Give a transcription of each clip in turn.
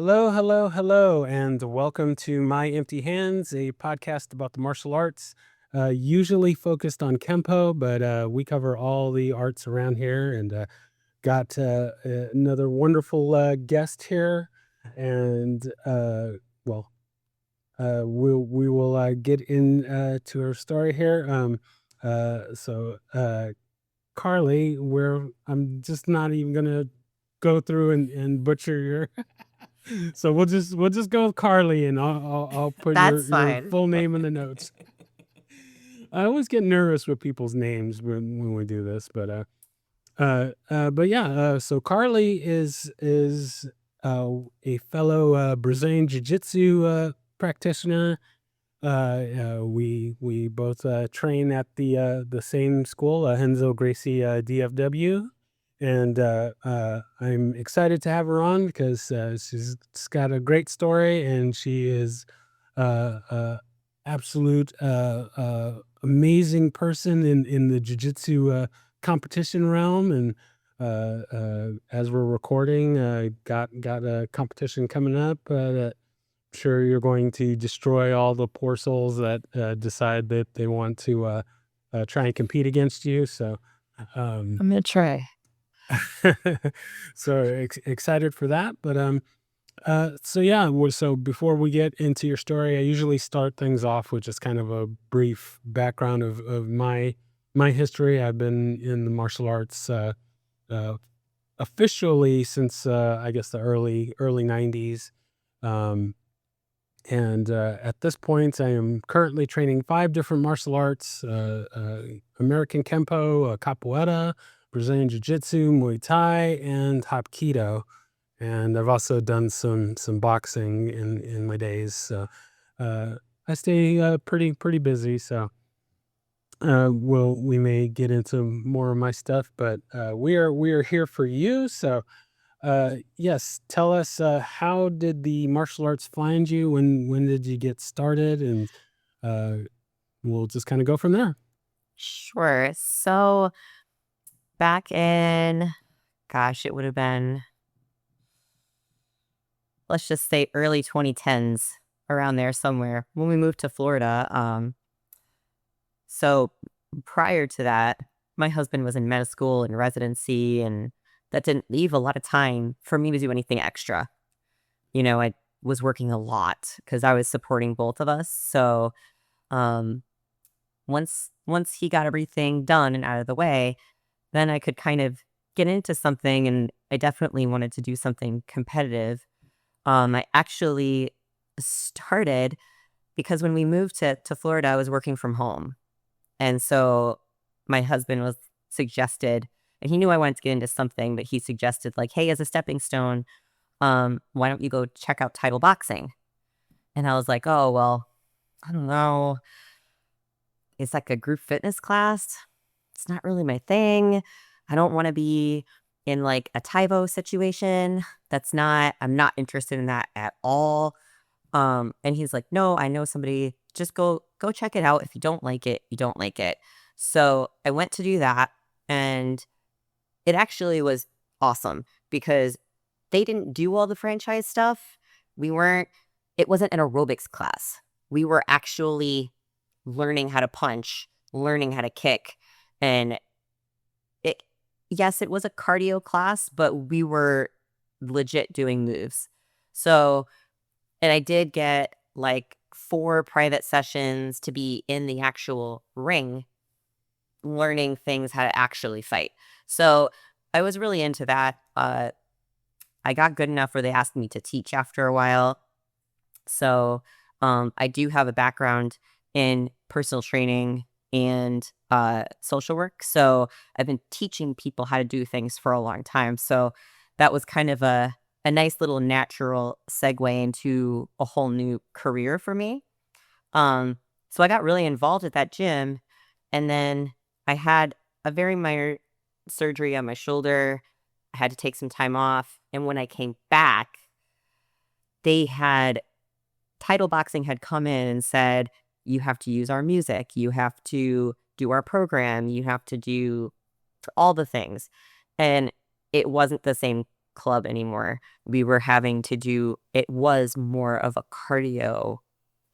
Hello, hello, hello, and welcome to My Empty Hands, a podcast about the martial arts, usually focused on Kempo, but we cover all the arts around here and got another wonderful guest here. And well, we will get in to her story here. Carly, I'm just not even gonna go through and butcher your so we'll just go with Carly, and I'll put your That's your fine. full name in the notes. I always get nervous with people's names when we do this, but yeah. So Carly is a fellow Brazilian Jiu-Jitsu practitioner. We both train at the same school, Henzo Gracie DFW, and I'm excited to have her on because she's got a great story, and she is absolute amazing person in the jiu-jitsu competition realm. And as we're recording, got a competition coming up that sure you're going to destroy all the poor souls that decide that they want to try and compete against you. So, um, I'm gonna try. excited for that. So yeah. So before we get into your story, I usually start things off with just kind of a brief background of my history. I've been in the martial arts uh, officially since I guess the early '90s. Um, And at this point, I am currently training 5 different martial arts: American Kempo, Capoeira, Brazilian Jiu-Jitsu, Muay Thai, and Hapkido. And I've also done some boxing in my days. So uh, I stay pretty busy. So we may get into more of my stuff, but we are here for you. So yes, tell us, how did the martial arts find you? When did you get started? And uh, we'll just kind of go from there. Sure. So back in, gosh, it would have been, let's just say early 2010s, around there somewhere when we moved to Florida. So prior to that, my husband was in med school and residency, and that didn't leave a lot of time for me to do anything extra. I was working a lot because I was supporting both of us. So um, once he got everything done and out of the way, then I could kind of get into something, and I definitely wanted to do something competitive. I actually started because when we moved to Florida, I was working from home. And so my husband was suggested, and he knew I wanted to get into something, but he suggested, like, hey, as a stepping stone, why don't you go check out title boxing? And I was like, oh, well, I don't know. It's like a group fitness class. It's not really my thing. I don't want to be in like a Tyvo situation. I'm not interested in that at all. And he's like, no, I know somebody. Just go check it out. If you don't like it, you don't like it. So I went to do that, and it actually was awesome because they didn't do all the franchise stuff. We weren't, it wasn't an aerobics class. We were actually learning how to punch, learning how to kick. And it, yes, it was a cardio class, but we were legit doing moves. So, and I did get like 4 private sessions to be in the actual ring, learning things how to actually fight. So I was really into that. I got good enough where they asked me to teach after a while. So I do have a background in personal training and social work. So I've been teaching people how to do things for a long time. So that was kind of a nice little natural segue into a whole new career for me. So I got really involved at that gym, and then I had a very minor surgery on my shoulder. I had to take some time off, and when I came back, they had Title Boxing had come in and said, "You have to use our music, you have to do our program, you have to do all the things," and it wasn't the same. club anymore. We were having to do, it was more of a cardio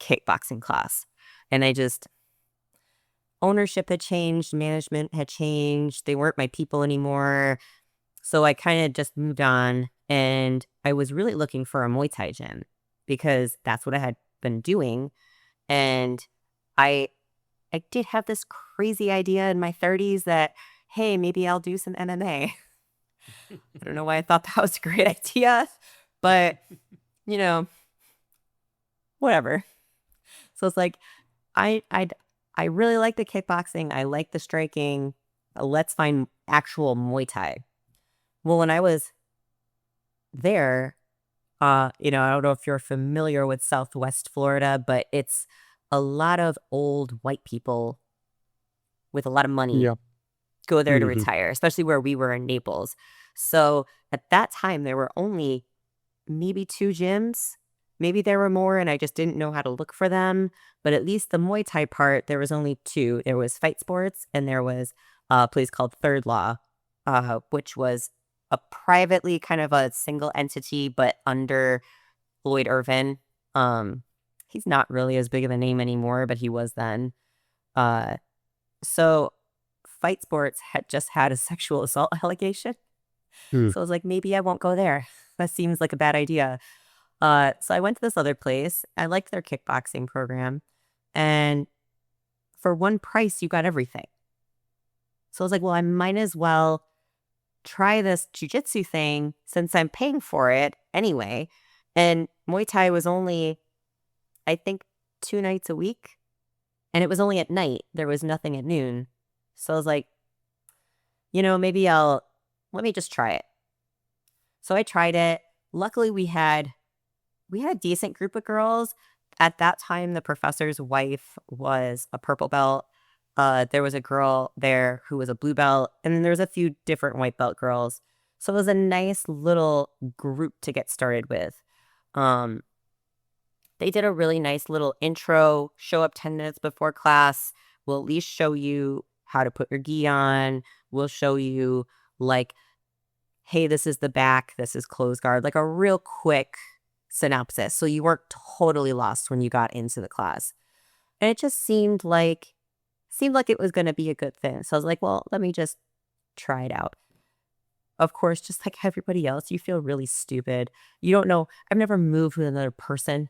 kickboxing class. And ownership had changed, management had changed. They weren't my people anymore. So I kind of just moved on, and I was really looking for a Muay Thai gym because that's what I had been doing. And I I did have this crazy idea in my 30s that, hey, maybe I'll do some MMA. I don't know why I thought that was a great idea, but you know, whatever. So it's like I I I really like the kickboxing. I like the striking. Let's find actual Muay Thai. Well, when I was there, I don't know if you're familiar with Southwest Florida, but it's a lot of old white people with a lot of money Yep. go there to Mhm. retire, especially where we were in Naples. So at that time, there were only maybe 2 gyms. Maybe there were more, and I just didn't know how to look for them. But at least the Muay Thai part, there was only 2. There was Fight Sports, and there was a place called Third Law, which was a privately kind of a single entity, but under Lloyd Irvin. Um, he's not really as big of a name anymore, but he was then. Uh, so Fight Sports had just had a sexual assault allegation. Mm. So I was like, maybe I won't go there. That seems like a bad idea. So I went to this other place. I liked their kickboxing program. And for one price, you got everything. So I was like, well, I might as well try this jujitsu thing since I'm paying for it anyway. And Muay Thai was only, I think, 2 nights a week. And it was only at night. There was nothing at noon. So I was like, maybe let me just try it. So I tried it. Luckily, we had a decent group of girls. At that time, the professor's wife was a purple belt. There was a girl there who was a blue belt, and then there was a few different white belt girls. So it was a nice little group to get started with. Um, they did a really nice little intro, show up 10 minutes before class. We'll at least show you how to put your gi on. We'll show you, like, hey, this is the back, this is closed guard, like a real quick synopsis. So you weren't totally lost when you got into the class. And it just seemed like it was going to be a good thing. So I was like, well, let me just try it out. Of course, just like everybody else, you feel really stupid. You don't know. I've never moved with another person.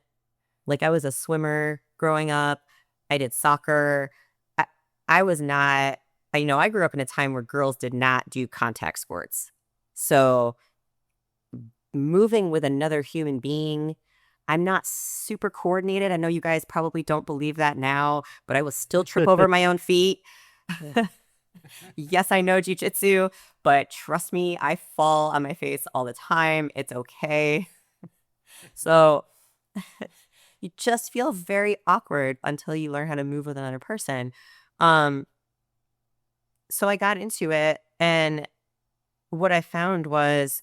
Like, I was a swimmer growing up. I did soccer. I, I was not, I grew up in a time where girls did not do contact sports. So moving with another human being, I'm not super coordinated. I know you guys probably don't believe that now, but I will still trip over my own feet. Yes, I know jujitsu, but trust me, I fall on my face all the time. It's okay. So you just feel very awkward until you learn how to move with another person. Um, so I got into it, and what I found was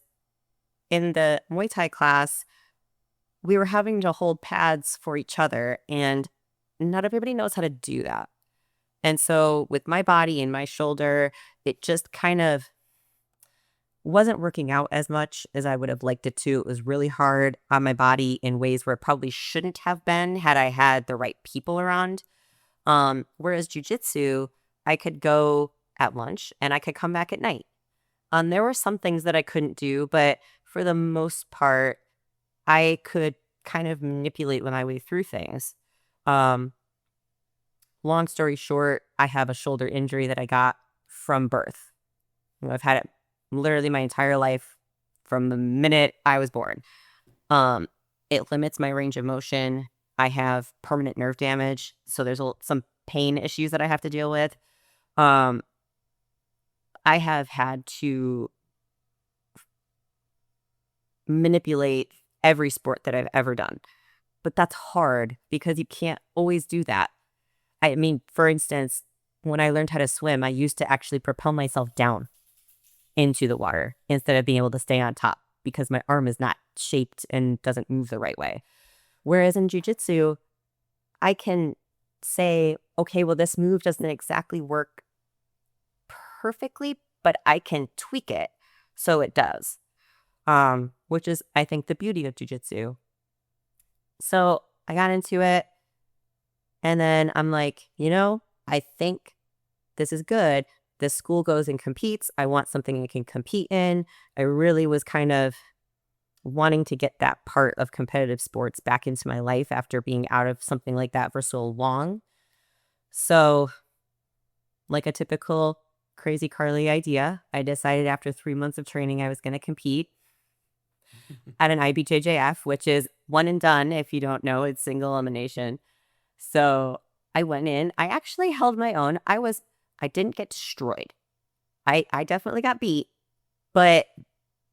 in the Muay Thai class, we were having to hold pads for each other, and not everybody knows how to do that. And so with my body and my shoulder, it just kind of wasn't working out as much as I would have liked it to. It was really hard on my body in ways where it probably shouldn't have been had I had the right people around. Whereas jujitsu, I could go at lunch and I could come back at night. There were some things that I couldn't do, but for the most part, I could kind of manipulate my way through things. Um, Long story short, I have a shoulder injury that I got from birth. I've had it literally my entire life from the minute I was born. Um, it limits my range of motion. I have permanent nerve damage, so there's some pain issues that I have to deal with. Um, I have had to manipulate every sport that I've ever done. But that's hard because you can't always do that. I mean, for instance, when I learned how to swim, I used to actually propel myself down into the water instead of being able to stay on top because my arm is not shaped and doesn't move the right way. Whereas in jujitsu, I can say, okay, well, this move doesn't exactly work perfectly, but I can tweak it so it does. which is, I think, the beauty of jiu-jitsu. So I got into it, and then I'm like, I think this is good. This school goes and competes. I want something I can compete in. I really was kind of wanting to get that part of competitive sports back into my life after being out of something like that for so long. So, like a typical crazy Carly idea, I decided after 3 months of training I was going to compete at an IBJJF, which is one and done. If you don't know, it's single elimination. So I went in. I actually held my own. I didn't get destroyed. I definitely got beat, but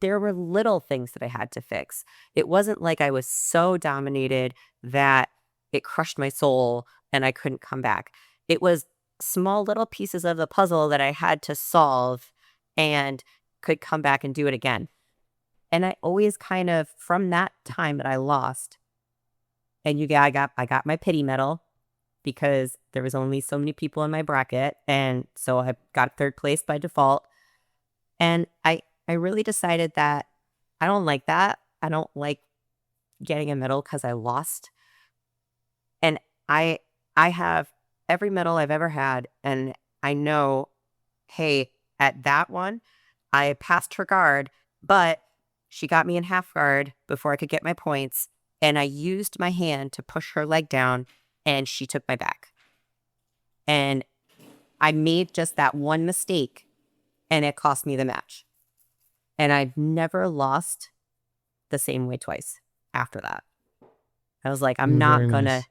there were little things that I had to fix. It wasn't like I was so dominated that it crushed my soul and I couldn't come back. It was small little pieces of the puzzle that I had to solve and could come back and do it again. And I always kind of, from that time that I lost, and I got my pity medal because there was only so many people in my bracket, and so I got third place by default. And I really decided that I don't like that. I don't like getting a medal because I lost. And I have every medal I've ever had, and I know, hey, at that one, I passed her guard, but she got me in half guard before I could get my points, and I used my hand to push her leg down, and she took my back. And I made just that one mistake, and it cost me the match. And I've never lost the same way twice after that. I was like, I'm not Very gonna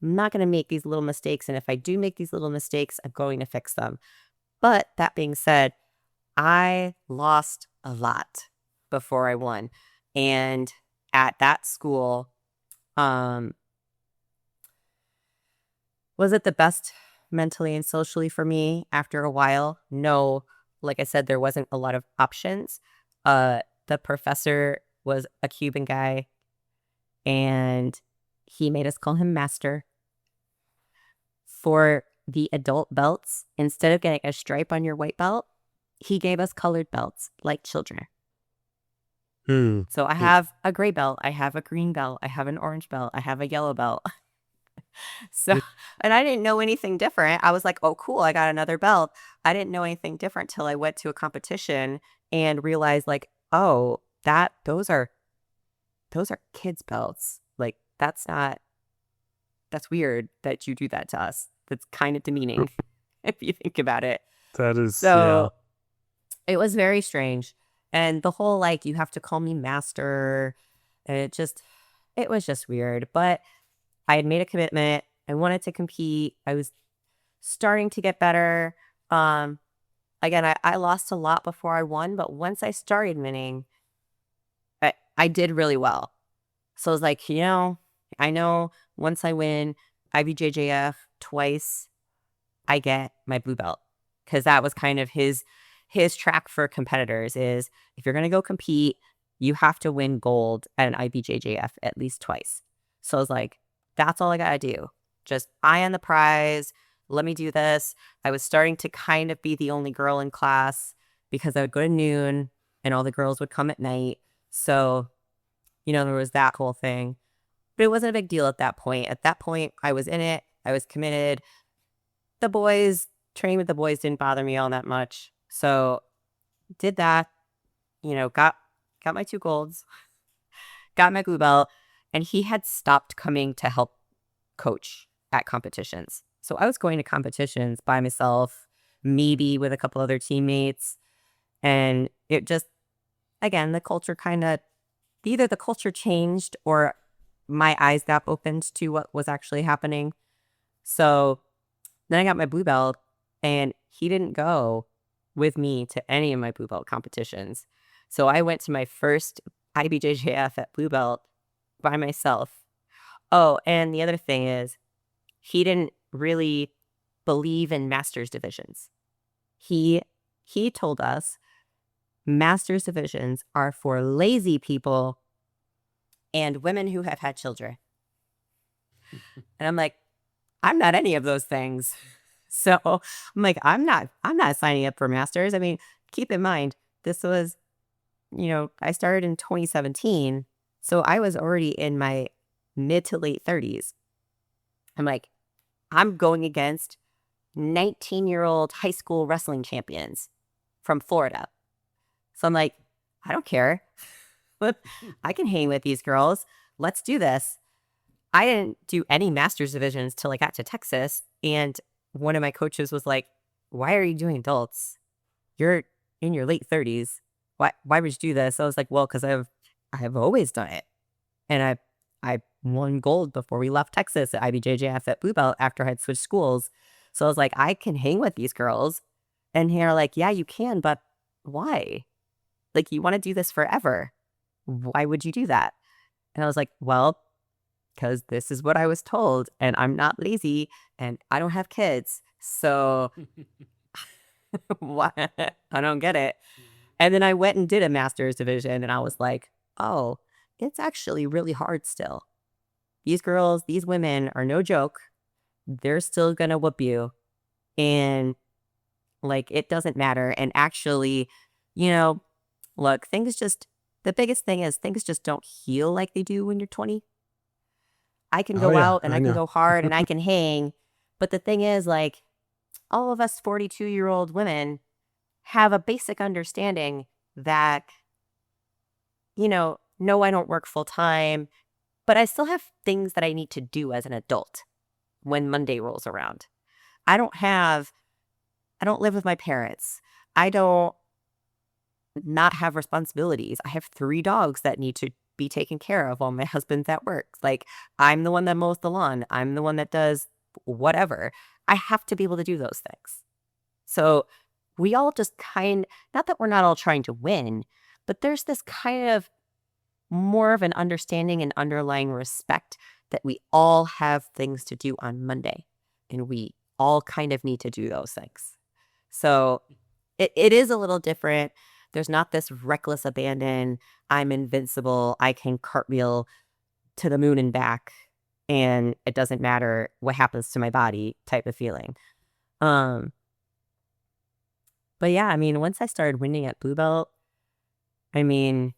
nice. make these little mistakes. And if I do make these little mistakes, I'm going to fix them. But that being said, I lost a lot before I won. And at that school, was it the best mentally and socially for me after a while? No. Like I said, there wasn't a lot of options. The professor was a Cuban guy, and he made us call him master. For the adult belts, instead of getting a stripe on your white belt, he gave us colored belts like children. Hmm. So I have a gray belt, I have a green belt, I have an orange belt, I have a yellow belt. So, It- and I didn't know anything different. I was like, oh, cool, I got another belt. I didn't know anything different till I went to a competition and realized, like, oh, those are kids' belts. Like, that's weird that you do that to us. That's kind of demeaning if you think about it. That is, yeah. So it was very strange. And the whole, like, you have to call me master, it was just weird. But I had made a commitment. I wanted to compete. I was starting to get better. Again, I lost a lot before I won, but once I started winning, I did really well. So I was like, I know once I win IBJJF twice, I get my blue belt. Because that was kind of his track for competitors is if you're going to go compete, you have to win gold at an IBJJF at least twice. So I was like, that's all I got to do. Just eye on the prize. Let me do this. I was starting to kind of be the only girl in class because I would go to noon and all the girls would come at night. So, there was that whole thing. But it wasn't a big deal at that point. At that point, I was in it. I was committed. Training with the boys didn't bother me all that much. So did that, got my 2 golds, got my blue belt, and he had stopped coming to help coach at competitions. So I was going to competitions by myself, maybe with a couple other teammates. And it just, again, either the culture changed or my eyes got opened to what was actually happening. So then I got my blue belt, and he didn't go with me to any of my blue belt competitions. So I went to my first IBJJF at blue belt by myself. Oh, and the other thing is, he didn't really believe in master's divisions. He told us master's divisions are for lazy people and women who have had children. And I'm like, I'm not any of those things. So I'm like, I'm not signing up for masters. I mean, keep in mind, this was I started in 2017. So I was already in my mid to late 30s. I'm like, I'm going against 19-year-old high school wrestling champions from Florida. So I'm like, I don't care. I can hang with these girls. Let's do this. I didn't do any master's divisions till I got to Texas. And one of my coaches was like, why are you doing adults? You're in your late 30s. Why would you do this? I was like, well, because I have always done it. And I won gold before we left Texas at IBJJF at Blue Belt after I had switched schools. So I was like, I can hang with these girls. And they're like, yeah, you can, but why? Like, you want to do this forever. Why would you do that? And I was like, well, because this is what I was told, and I'm not lazy, and I don't have kids. So what? I don't get it. And then I went and did a master's division, and I was like, oh, it's actually really hard still. These girls, these women are no joke. They're still going to whoop you. And like, it doesn't matter. And actually, look, the biggest thing is things just don't heal like they do when you're 20. I can Oh go yeah, out and I I can know. go hard and I can hang. But the thing is, like, all of us 42-year-old women have a basic understanding that, no, I don't work full time, but I still have things that I need to do as an adult when Monday rolls around. I don't live with my parents. I don't not have responsibilities. I have 3 dogs that need to be taken care of while my husband's at work. Like, I'm the one that mows the lawn. I'm the one that does whatever. I have to be able to do those things. So we all just not that we're not all trying to win, but there's this kind of more of an understanding and underlying respect that we all have things to do on Monday, and we all kind of need to do those things. So it is a little different. There's not this reckless abandon. I'm invincible. I can cartwheel to the moon and back, and it doesn't matter what happens to my body type of feeling. But yeah, I mean, once I started winning at Blue Belt, I mean,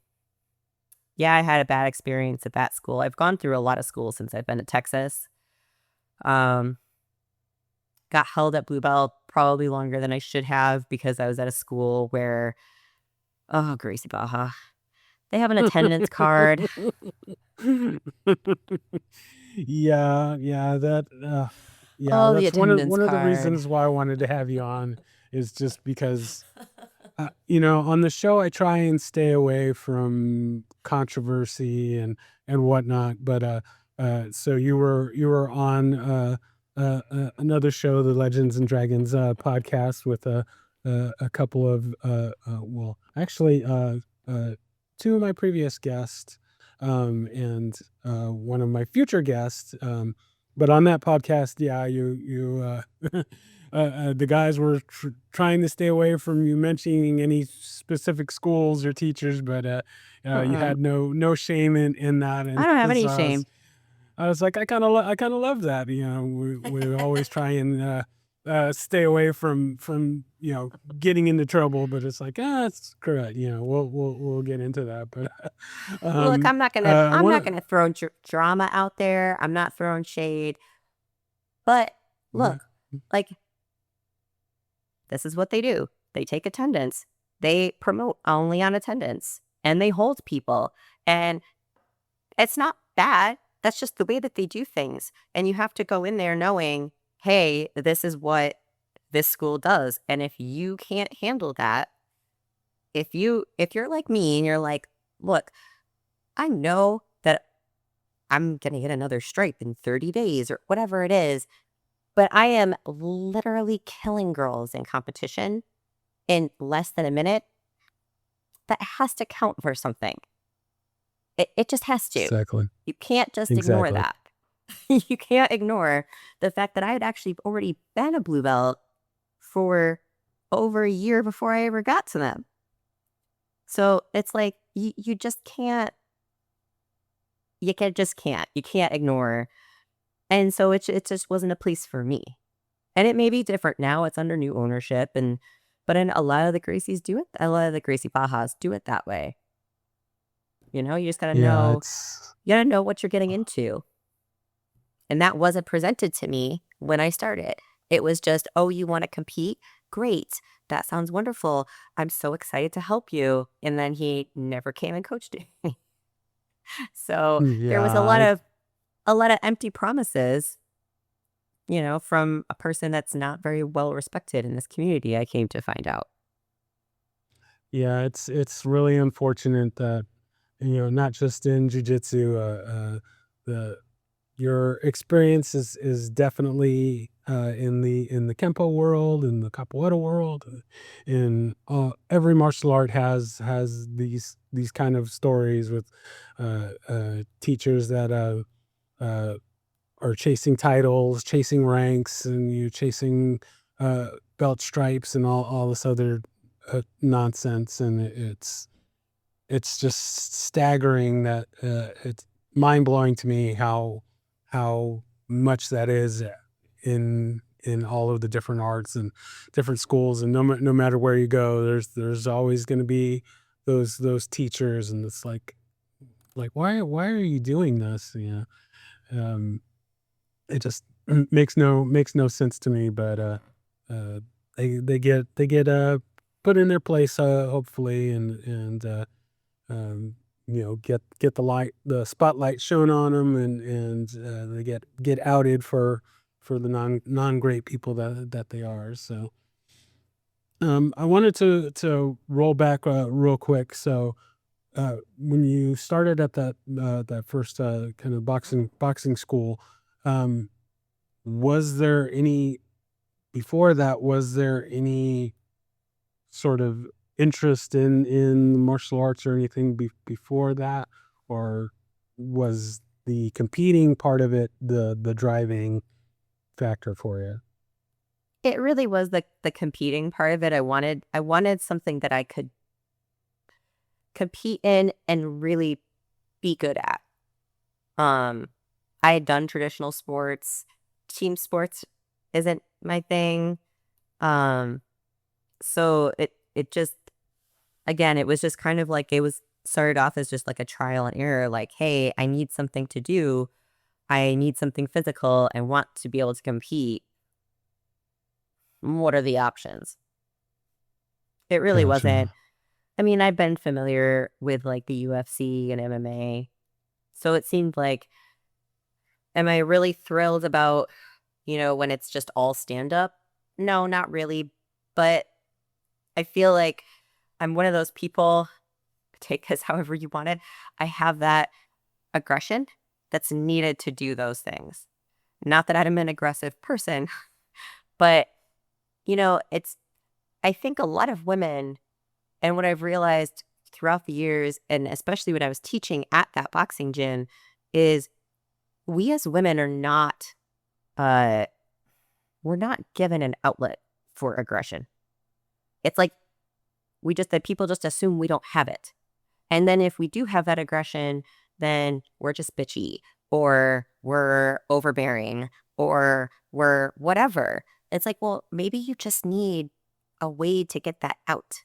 yeah, I had a bad experience at that school. I've gone through a lot of schools since I've been to Texas. Um, got held at Blue Belt probably longer than I should have because I was at a school where, oh, Gracie Baja, they have an attendance card. Yeah, yeah, yeah, Oh, the that's attendance one of the card. reasons why I wanted to have you on is just because, on the show I try and stay away from controversy and whatnot, but so you were on another show, the Legends and Dragons podcast with a couple of well, actually two of my previous guests and one of my future guests. But on that podcast, yeah, the guys were trying to stay away from you mentioning any specific schools or teachers, but you Mm-mm. had no shame in that, I and don't have so any shame. I was like, I kind of love that. We always try and stay away from getting into trouble, but it's like it's correct. We'll get into that, but Look, um I I'm want not to. gonna throw drama out there. I'm not throwing shade. But Yeah. look, like, this is what they do. They take attendance. They promote only on attendance, and they hold people. And it's not bad. That's just the way that they do things. And you have to go in there knowing, hey, this is what this school does. And if you can't handle that, if you're like me and you're like, look, I know that I'm going to get another stripe in 30 days or whatever it is, but I am literally killing girls in competition in less than a minute. That has to count for something. It just has to. Exactly. You can't just ignore Exactly. that. You can't ignore the fact that I had actually already been a blue belt for over a year before I ever got to them. So it's like you just can't. You can't ignore. And so it just wasn't a place for me. And it may be different now. It's under new ownership, but in a lot of the Gracies do it. A lot of the Gracie Bajas do it that way. You know, Yeah, it's you gotta know what you're getting into. And that wasn't presented to me when I started. It was just, oh, you want to compete? Great. That sounds wonderful. I'm so excited to help you. And then he never came and coached me. So there was yeah, a lot of empty promises, you know, from a person that's not very well respected in this community, I came to find out. yeah, it's really unfortunate that, not just in jujitsu, the your experience is definitely in the kempo world, in the capoeira world, in every martial art has these kind of stories with teachers that uh, are chasing titles, chasing ranks, and you chasing belt stripes and all this other nonsense, and it's just staggering that it's mind blowing to me how much that is in all of the different arts and different schools, and no matter where you go, there's always going to be those teachers, and it's like why are you doing this? Um, it just makes no sense to me, but uh, they get put in their place, hopefully, and get the spotlight shown on them, and they get outed for the non great people that they are. So I wanted to roll back real quick. So when you started at that first kind of boxing school, um, was there any before that? Was there any sort of interest in martial arts or anything before that, or was the competing part of it the driving factor for you? It really was the competing part of it. I wanted something that I could compete in and really be good at. Um, I had done traditional sports. Team sports isn't my thing. Um, so it just again, it was just kind of like it was started off as just like a trial and error, like, hey, I need something to do. I need something physical and want to be able to compete. What are the options? It really wasn't. Gotcha. I mean, I've been familiar with like the UFC and MMA. So it seemed like, am I really thrilled about, you know, when it's just all stand up? No, not really. But I feel like I'm one of those people, take this however you want it. I have that aggression that's needed to do those things. Not that I'm an aggressive person, but, you know, I think a lot of women, and what I've realized throughout the years, and especially when I was teaching at that boxing gym, is we as women are not, uh, we're not given an outlet for aggression. It's like that people just assume we don't have it. And then if we do have that aggression, then we're just bitchy or we're overbearing or we're whatever. It's like, well, maybe you just need a way to get that out.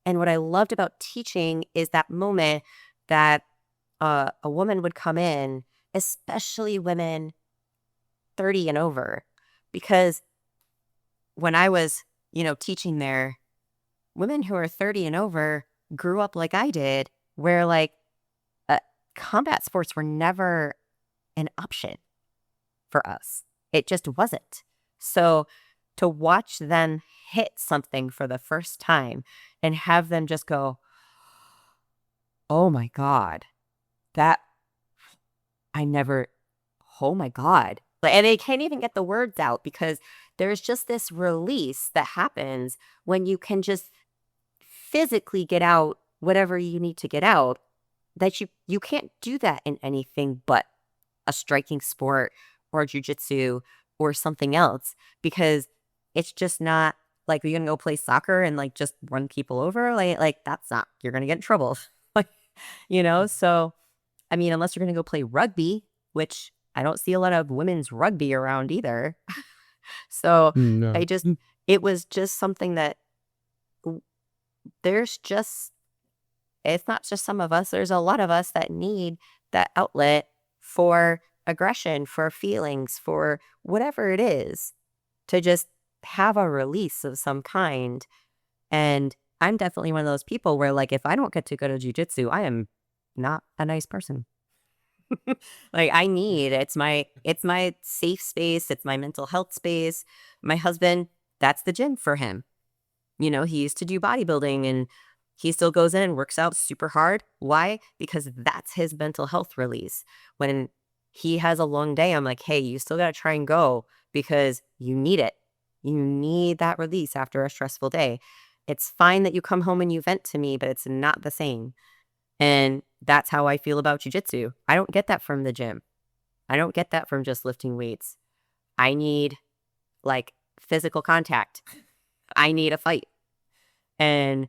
And what I loved about teaching is that moment that a woman would come in, especially women 30 and over, because when I was, you know, teaching there, women who are 30 and over grew up like I did, where like uh, combat sports were never an option for us. It just wasn't. So to watch them hit something for the first time and have them just go, oh my God, that I never, oh my God. And they can't even get the words out because there's just this release that happens when you can just physically get out whatever you need to get out, that you can't do that in anything but a striking sport or jujitsu or something else, because it's just not like you're gonna go play soccer and like just run people over. Like that's not, you're gonna get in trouble. Like, you know, so I mean, unless you're gonna go play rugby, which I don't see a lot of women's rugby around either. So I No. just, it was just something that w- there's just It's not just some of us. There's a lot of us that need that outlet for aggression, for feelings, for whatever it is, to just have a release of some kind. And I'm definitely one of those people where, like, if I don't get to go to jujitsu, I am not a nice person. Like, I need it's my safe space, it's my mental health space. My husband, that's the gym for him. He used to do bodybuilding and he still goes in and works out super hard. Why? Because that's his mental health release. When he has a long day, I'm like, hey, you still got to try and go because you need it. You need that release after a stressful day. It's fine that you come home and you vent to me, but it's not the same. And that's how I feel about jujitsu. I don't get that from the gym. I don't get that from just lifting weights. I need like physical contact. I need a fight. And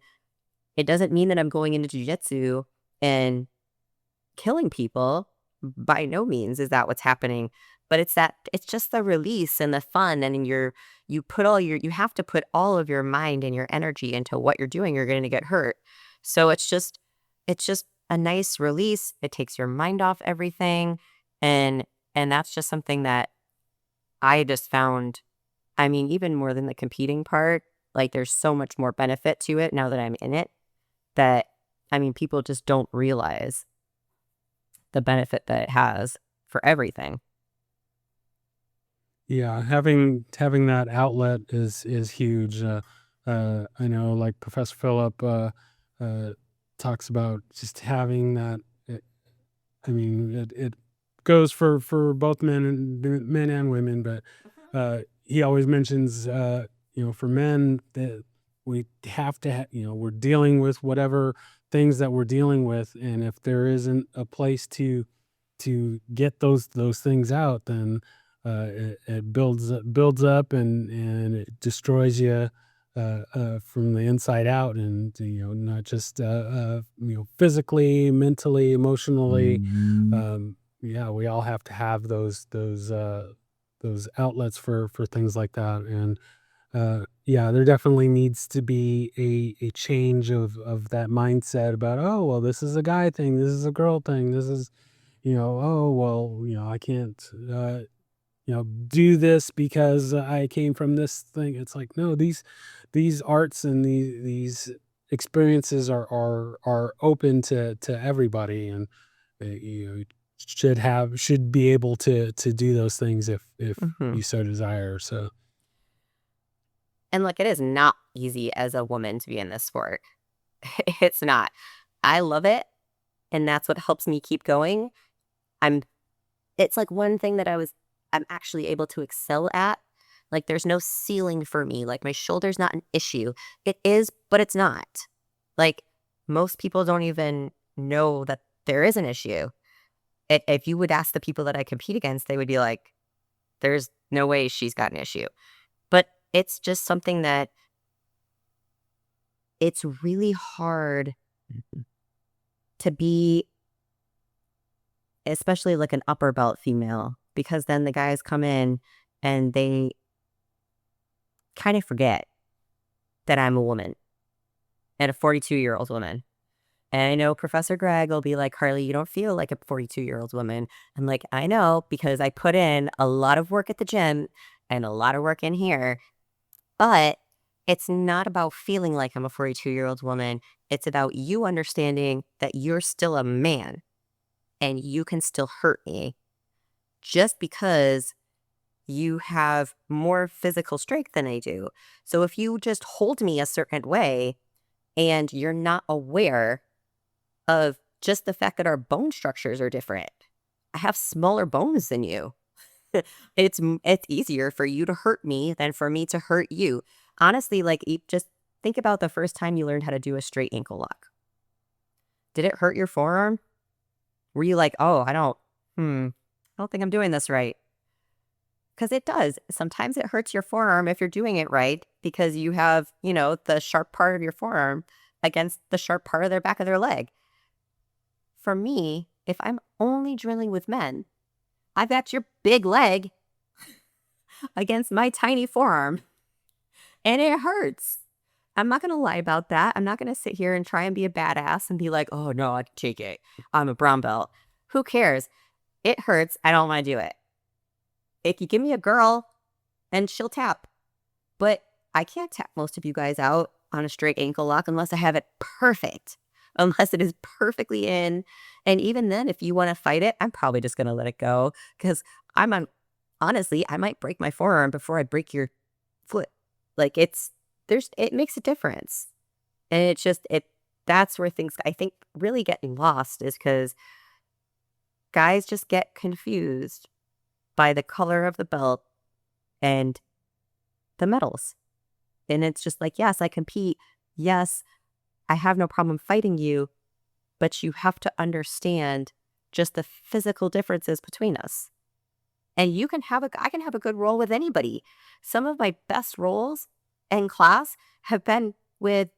it doesn't mean that I'm going into jujitsu and killing people. By no means is that what's happening. But it's just the release and the fun. And you have to put all of your mind and your energy into what you're doing. You're going to get hurt. So it's just a nice release. It takes your mind off everything. And that's just something that I just found, I mean, even more than the competing part, like there's so much more benefit to it now that I'm in it that, I mean, people just don't realize the benefit that it has for everything. Yeah, having that outlet is huge. I know, like Professor Philip uh, talks about just having that. I mean, it goes for both men and women, but he always mentions, for men that we have to, we're dealing with whatever things that we're dealing with, and if there isn't a place to get those things out, then it builds up and it destroys you from the inside out, and not just physically, mentally, emotionally. Yeah, we all have to have those outlets for things like that, and yeah, there definitely needs to be a change of that mindset about, oh well, this is a guy thing, this is a girl thing, this is, oh well, I can't do this because I came from this thing. It's like, no, these arts and these experiences are open to everybody, and should be able to do those things if Hmm. you so desire. So And look, it is not easy as a woman to be in this sport. It's not. I love it. And that's what helps me keep going. I'm It's like one thing that I'm actually able to excel at. Like there's no ceiling for me. Like my shoulder's not an issue. It is, but it's not. Like most people don't even know that there is an issue. If you would ask the people that I compete against, they would be like, there's no way she's got an issue. But it's just something that it's really hard to be, especially like an upper belt female, because then the guys come in and they kind of forget that I'm a woman and a 42-year-old woman. And I know Professor Greg will be like, Carly, you don't feel like a 42-year-old woman. I'm like, I know, because I put in a lot of work at the gym and a lot of work in here. But it's not about feeling like I'm a 42-year-old woman. It's about you understanding that you're still a man and you can still hurt me just because you have more physical strength than I do. So if you just hold me a certain way and you're not aware of just the fact that our bone structures are different, I have smaller bones than you. It's easier for you to hurt me than for me to hurt you. Honestly, like just think about the first time you learned how to do a straight ankle lock. Did it hurt your forearm? Were you like, oh, I don't think I'm doing this right? Because it does. Sometimes it hurts your forearm if you're doing it right because you have, the sharp part of your forearm against the sharp part of their back of their leg. For me, if I'm only drilling with men, I've got your big leg against my tiny forearm and it hurts. I'm not gonna lie about that. I'm not gonna sit here and try and be a badass and be like, "Oh, no, I can take it. I'm a brown belt." Who cares? It hurts. I don't wanna do it. If you give me a girl and she'll tap, but I can't tap most of you guys out on a straight ankle lock unless I have it perfect, unless it is perfectly in. And even then, if you wanna fight it, I'm probably just gonna let it go because I'm on honestly, I might break my forearm before I break your foot. Like, it makes a difference. And it's just that's where things I think really getting lost is because guys just get confused by the color of the belt and the medals. And it's just like, yes, I compete. Yes, I have no problem fighting you, but you have to understand just the physical differences between us. And I can have a good roll with anybody. Some of my best rolls in class have been with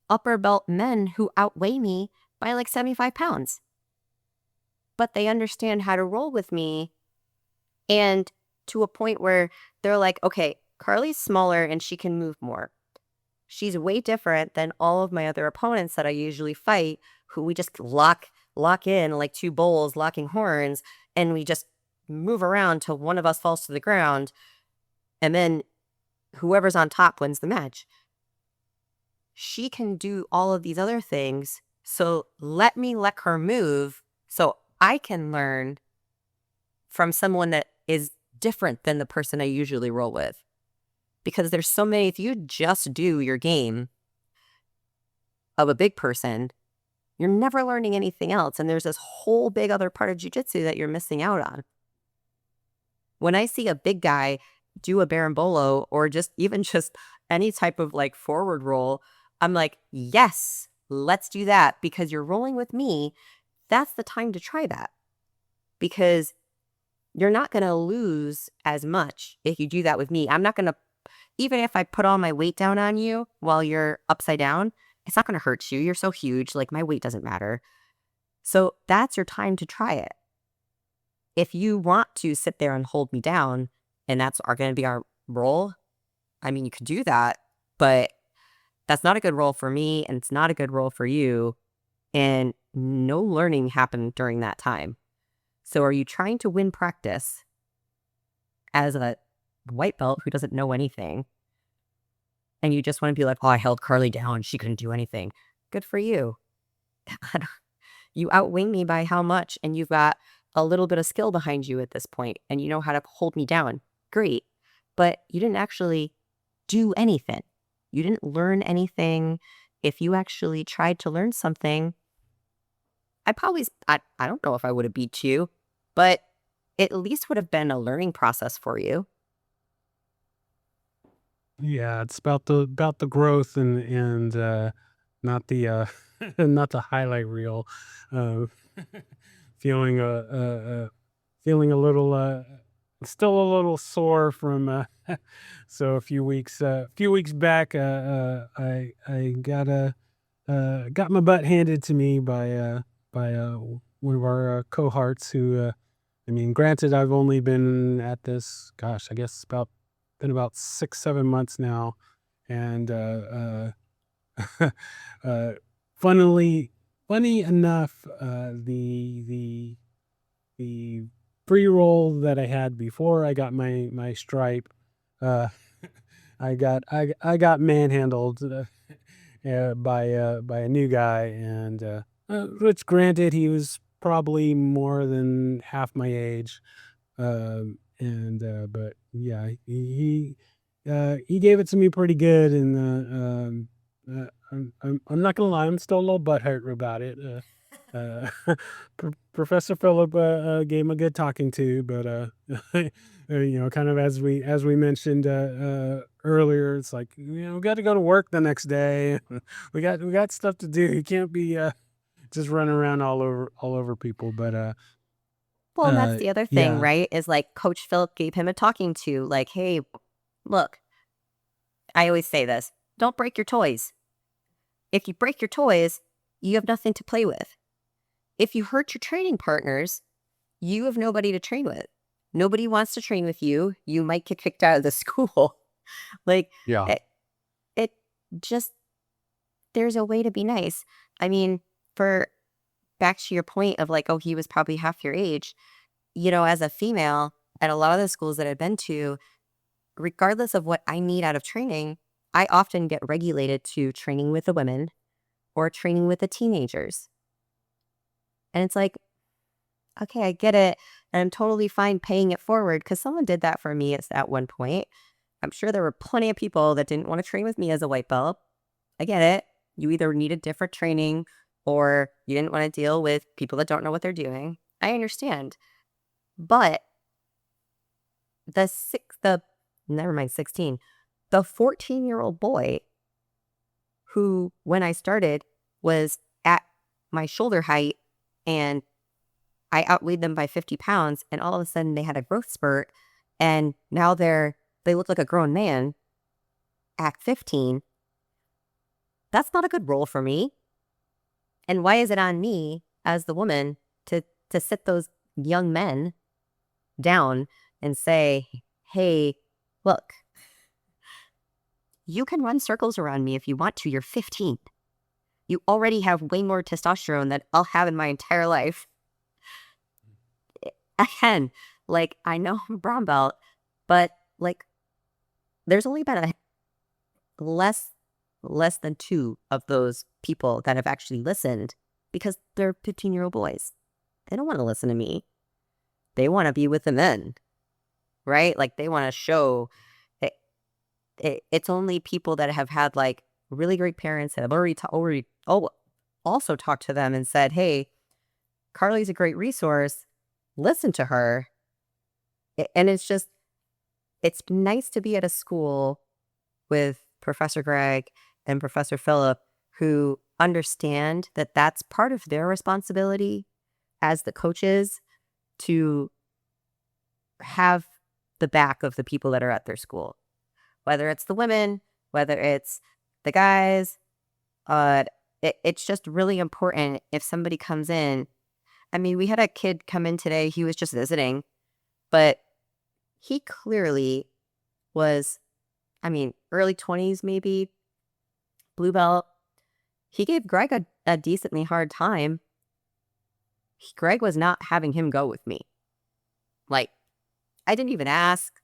upper belt men who outweigh me by like 75 pounds. But they understand how to roll with me, and to a point where they're like, okay, Carly's smaller and she can move more. She's way different than all of my other opponents that I usually fight, who we just lock in like two bulls locking horns, and we just move around till one of us falls to the ground, and then whoever's on top wins the match. She can do all of these other things, so let her move so I can learn from someone that is different than the person I usually roll with. Because there's so many, if you just do your game of a big person, you're never learning anything else. And there's this whole big other part of jiu-jitsu that you're missing out on. When I see a big guy do a berimbolo or just even just any type of like forward roll, I'm like, yes, let's do that because you're rolling with me. That's the time to try that because you're not going to lose as much if you do that with me. I'm not going to, even if I put all my weight down on you while you're upside down, it's not going to hurt you. You're so huge. Like my weight doesn't matter. So that's your time to try it. If you want to sit there and hold me down and that's going to be our roll, I mean, you could do that, but that's not a good role for me and it's not a good role for you. And no learning happened during that time. So are you trying to win practice as a white belt who doesn't know anything? And you just want to be like, oh, I held Carly down. She couldn't do anything. Good for you. You outweigh me by how much? And you've got a little bit of skill behind you at this point, and you know how to hold me down. Great. But you didn't actually do anything. You didn't learn anything. If you actually tried to learn something, I don't know if I would have beat you, but it at least would have been a learning process for you. Yeah, it's about the growth and not the not the highlight reel. Uh, feeling feeling a little still a little sore from so a few weeks back I got my butt handed to me by one of our cohorts who I mean, granted, I've only been at this, gosh, I guess it's been about 6, 7 months now, and uh, funnily, funny enough, the pre-roll that I had before I got my stripe, uh, I got manhandled by a new guy, and which granted he was probably more than half my age, and but yeah, he gave it to me pretty good, and I'm not gonna lie, I'm still a little butthurt about it. Professor Philip gave him a good talking to, but you know, kind of as we mentioned earlier, it's like you know we got to go to work the next day. We got stuff to do. You can't be just running around all over people. But Well, and that's the other thing, yeah, right? Is like Coach Philip gave him a talking to, like, hey, look, I always say this, don't break your toys. If you break your toys, you have nothing to play with. If you hurt your training partners, you have nobody to train with. Nobody wants to train with you. You might get kicked out of the school. Like yeah, it just there's a way to be nice. I mean, for back to your point of like, oh, he was probably half your age, as a female at a lot of the schools that I've been to, regardless of what I need out of training, I often get regulated to training with the women or training with the teenagers. And it's like, okay, I get it. And I'm totally fine paying it forward because someone did that for me at one point. I'm sure there were plenty of people that didn't want to train with me as a white belt. I get it. You either needed different training or you didn't want to deal with people that don't know what they're doing. I understand. But never mind 16, the 14-year-old boy who, when I started, was at my shoulder height and I outweighed them by 50 pounds, and all of a sudden they had a growth spurt, and now they look like a grown man at 15. That's not a good role for me. And why is it on me as the woman to sit those young men down and say, hey, look, you can run circles around me if you want to. You're 15. You already have way more testosterone than I'll have in my entire life. Again, like, I know I'm a brown belt, but like, there's only been a less than 2 of those people that have actually listened because they're 15-year-old boys. They don't want to listen to me. They want to be with the men, right? Like, they want to show that it's only people that have had like really great parents that have already also talked to them and said, hey, Carly's a great resource. Listen to her. And it's nice to be at a school with Professor Greg and Professor Philip who understand that that's part of their responsibility as the coaches to have the back of the people that are at their school, whether it's the women, whether it's the guys. It's just really important if somebody comes in. I mean, we had a kid come in today. He was just visiting, but he clearly was, early 20s, maybe, blue belt. He gave Greg a decently hard time. Greg was not having him go with me. Like, I didn't even ask.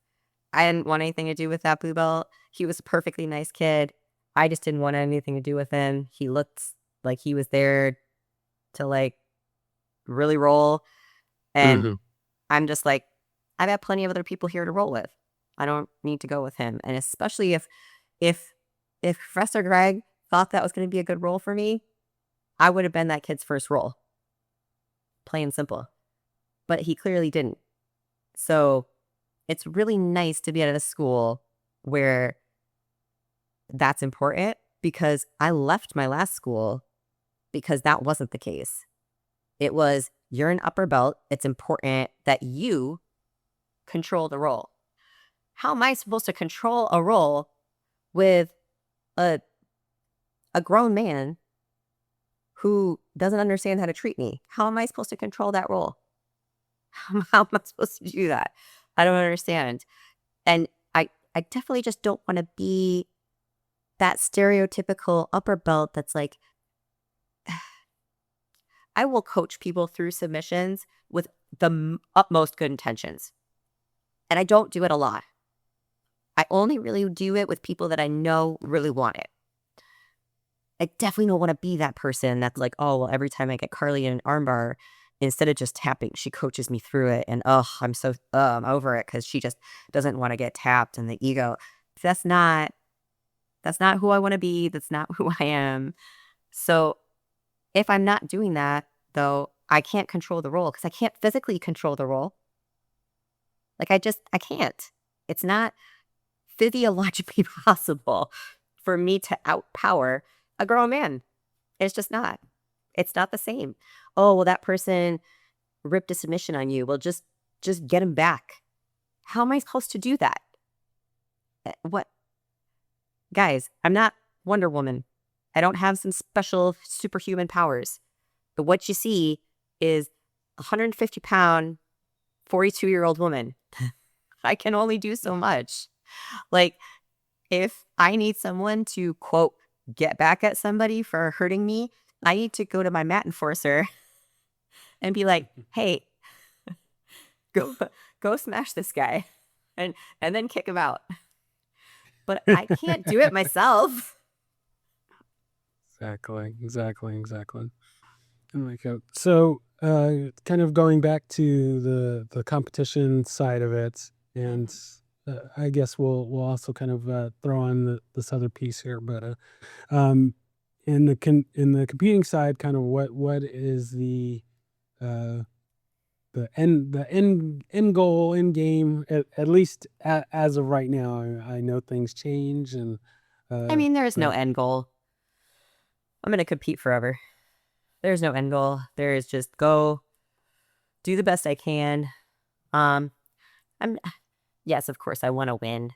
I didn't want anything to do with that blue belt. He was a perfectly nice kid. I just didn't want anything to do with him. He looked like he was there to like really roll. And Mhm. I'm just like, I've got plenty of other people here to roll with. I don't need to go with him. And especially if Professor Greg thought that was going to be a good role for me, I would have been that kid's first role. Plain and simple. But he clearly didn't. So it's really nice to be at a school where that's important, because I left my last school because that wasn't the case. It was, you're an upper belt. It's important that you control the role. How am I supposed to control a role with a grown man who doesn't understand how to treat me? How am I supposed to control that role? How am I supposed to do that? I don't understand. And I definitely just don't want to be that stereotypical upper belt that's like, I will coach people through submissions with the utmost good intentions. And I don't do it a lot. I only really do it with people that I know really want it. I definitely don't want to be that person that's like, oh, well, every time I get Carly in an armbar, instead of just tapping, she coaches me through it. And I'm over it because she just doesn't want to get tapped and the ego. That's not who I want to be. That's not who I am. So if I'm not doing that, though, I can't control the role because I can't physically control the role. Like, I can't. It's not physiologically possible for me to outpower a grown man. It's just not. It's not the same. Oh, well, that person ripped a submission on you. Well, just get him back. How am I supposed to do that? What? Guys, I'm not Wonder Woman. I don't have some special superhuman powers. But what you see is a 150-pound, 42-year-old woman. I can only do so much. Like, if I need someone to, quote, get back at somebody for hurting me, I need to go to my mat enforcer and be like, hey, go go smash this guy and then kick him out. But I can't do it myself. Exactly. And like, so, kind of going back to the competition side of it, and Mhm. I guess we'll also kind of throw on this other piece here, but um, in the competing side, kind of what is uh, the end goal, end game, at least as of right now. I know things change, and I mean, there is no but end goal. I'm going to compete forever. There's no end goal. There is just go do the best I can. Um, I'm yes, of course I want to win,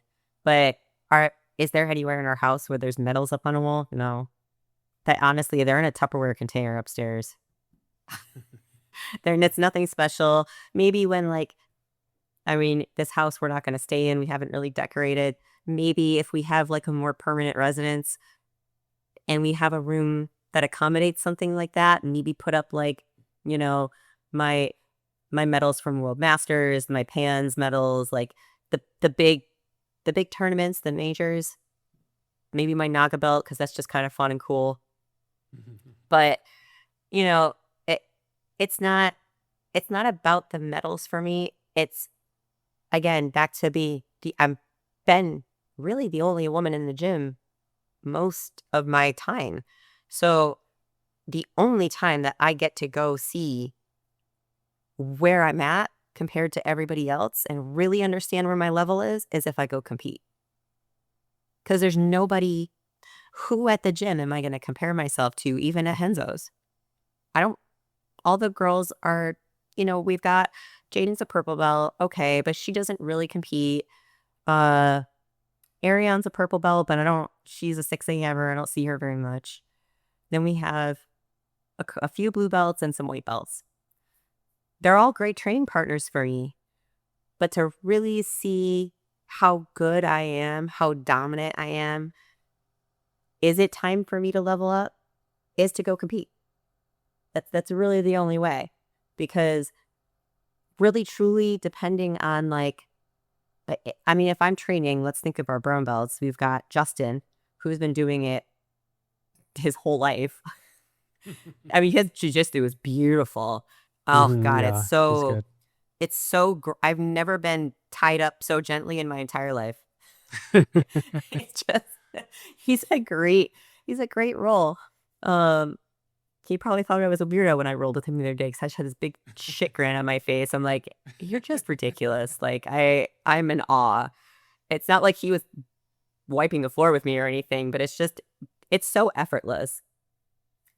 but are is there anywhere in our house where there's medals up on a wall? No. That honestly, they're in a Tupperware container upstairs. It's nothing special. Maybe when like I mean, this house we're not going to stay in. We haven't really decorated. Maybe if we have like a more permanent residence and we have a room that accommodates something like that, and maybe put up like, you know, my my medals from World Masters, my Pans medals, like the big tournaments, the majors, maybe my Naga belt because that's just kind of fun and cool. But you know, it it's not it's not about the medals for me. It's again back to be the I'm been really the only woman in the gym most of my time. So the only time that I get to go see where I'm at compared to everybody else and really understand where my level is if I go compete. Because there's nobody who at the gym am I going to compare myself to, even at Henzo's. I don't, all the girls are, we've got Jaden's a purple belt. Okay. But she doesn't really compete. Uh, Ariane's a purple belt, but she's a 6 a.m.er. I don't see her very much. Then we have a few blue belts and some white belts. They're all great training partners for me, but to really see how good I am, how dominant I am, is it time for me to level up? Is to go compete. That's really the only way, because really truly depending on I mean, if I'm training, let's think of our brown belts. We've got Justin, who's been doing it his whole life. I mean, his jiu-jitsu is beautiful. Oh God, yeah, he's good. I've never been tied up so gently in my entire life. It's just he's a great he's a great role. Um, he probably thought I was a weirdo when I rolled with him the other day because I just had this big shit grin on my face. I'm like, you're just ridiculous. Like I'm in awe. It's not like he was wiping the floor with me or anything, but it's so effortless.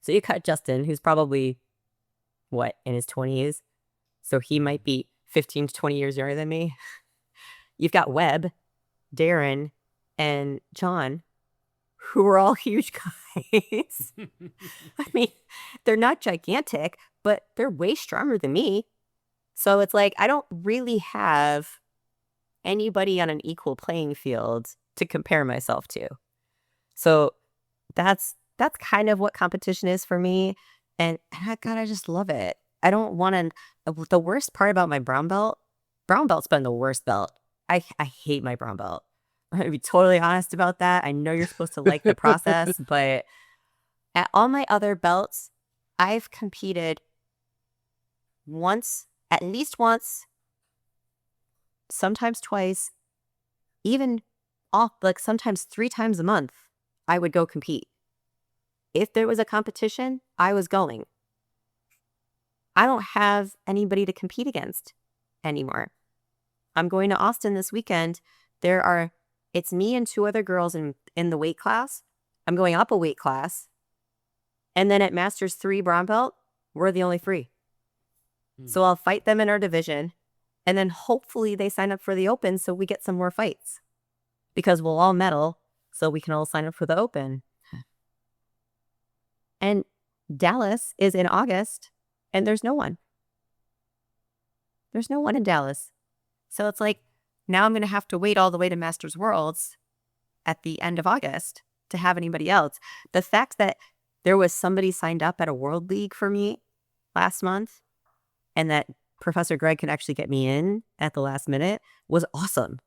So you cut Justin, who's probably what, in his 20s. So he might be 15 to 20 years younger than me. You've got Webb, Darren, and John, who are all huge guys. I mean, they're not gigantic, but they're way stronger than me. So it's like I don't really have anybody on an equal playing field to compare myself to. So that's kind of what competition is for me. And God, I just love it. I don't want to. The worst part about my brown belt's been the worst belt. I hate my brown belt. I'm going to be totally honest about that. I know you're supposed to like the process, but at all my other belts, I've competed once, at least once, sometimes twice, even off like sometimes 3 times a month, I would go compete. If there was a competition, I was going. I don't have anybody to compete against anymore. I'm going to Austin this weekend. It's me and 2 other girls in the weight class. I'm going up a weight class. And then at Masters 3 brown belt, we're the only 3. So I'll fight them in our division. And then hopefully they sign up for the Open so we get some more fights. Because we'll all medal, so we can all sign up for the Open. And Dallas is in August, and there's no one. There's no one in Dallas. So it's like, now I'm going to have to wait all the way to Masters Worlds at the end of August to have anybody else. The fact that there was somebody signed up at a World League for me last month and that Professor Greg could actually get me in at the last minute was awesome.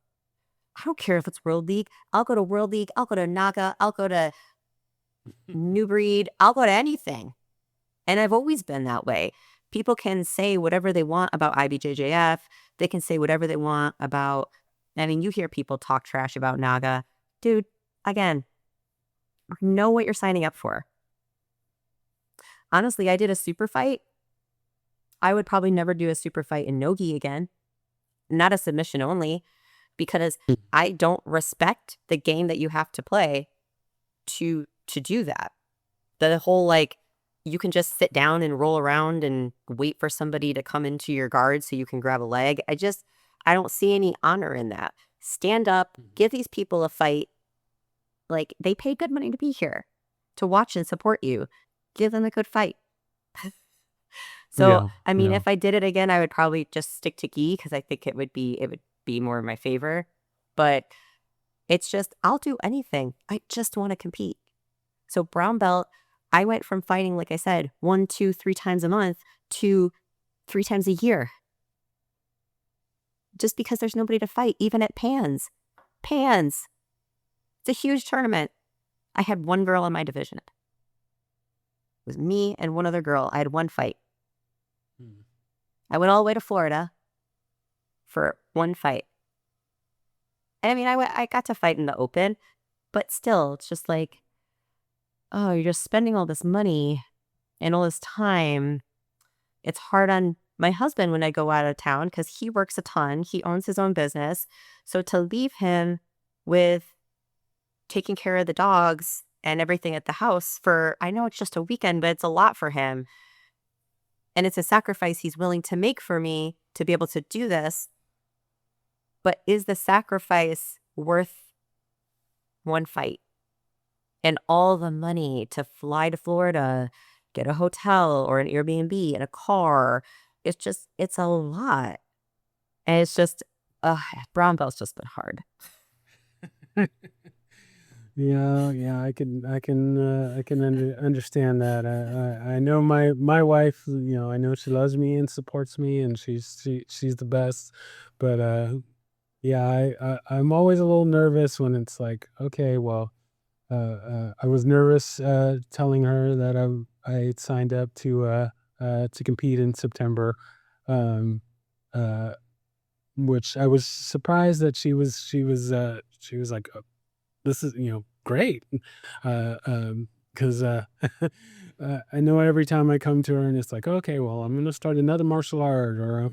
I don't care if it's World League. I'll go to World League. I'll go to Naga. I'll go to New Breed. I'll go to anything. And I've always been that way. People can say whatever they want about IBJJF. They can say whatever they want about, I mean, you hear people talk trash about Naga. Dude, again, know what you're signing up for. Honestly, I did a super fight. I would probably never do a super fight in Nogi again. Not a submission only, because I don't respect the game that you have to play to do that. The whole, like, you can just sit down and roll around and wait for somebody to come into your guard so you can grab a leg. I don't see any honor in that. Stand up, give these people a fight. Like, they pay good money to be here, to watch and support you. Give them a good fight. So, Yeah, I mean, yeah. if I did it again, I would probably just stick to gi because I think it would be more in my favor. But it's just, I'll do anything. I just want to compete. So brown belt, I went from fighting, like I said, 1, 2, 3 times a month to 3 times a year. Just because there's nobody to fight, even at Pans. Pans. It's a huge tournament. I had one girl in my division. It was me and one other girl. I had one fight. I went all the way to Florida for one fight. And I mean, I got to fight in the open, but still, it's just like, oh, you're just spending all this money and all this time. It's hard on my husband when I go out of town because he works a ton. He owns his own business. So to leave him with taking care of the dogs and everything at the house for, I know it's just a weekend, but it's a lot for him. And it's a sacrifice he's willing to make for me to be able to do this. But is the sacrifice worth one fight? And all the money to fly to Florida, get a hotel or an Airbnb and a car. It's a lot. And it's just, brown belt's just been hard. Yeah, I can understand that. I know my wife. I know she loves me and supports me, and she's the best. But yeah, I'm always a little nervous when it's like, okay, well, I was nervous telling her that I had signed up to compete in September, um, uh, which I was surprised that she was like, this is, great. 'Cause, I know every time I come to her and it's like, "Okay, well, I'm gonna start another martial art or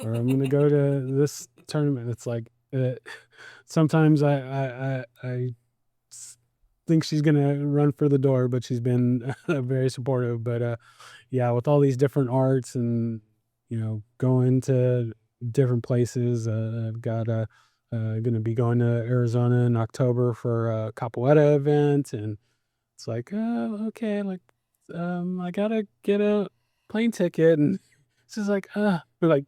I'm gonna go to this tournament." It's like, sometimes I s think she's gonna run for the door, but she's been very supportive. But, yeah, with all these different arts and, going to different places, I've got gonna be going to Arizona in October for a capoeira event, and it's like, "Oh, okay, like, I gotta get a plane ticket," and it's just like, like,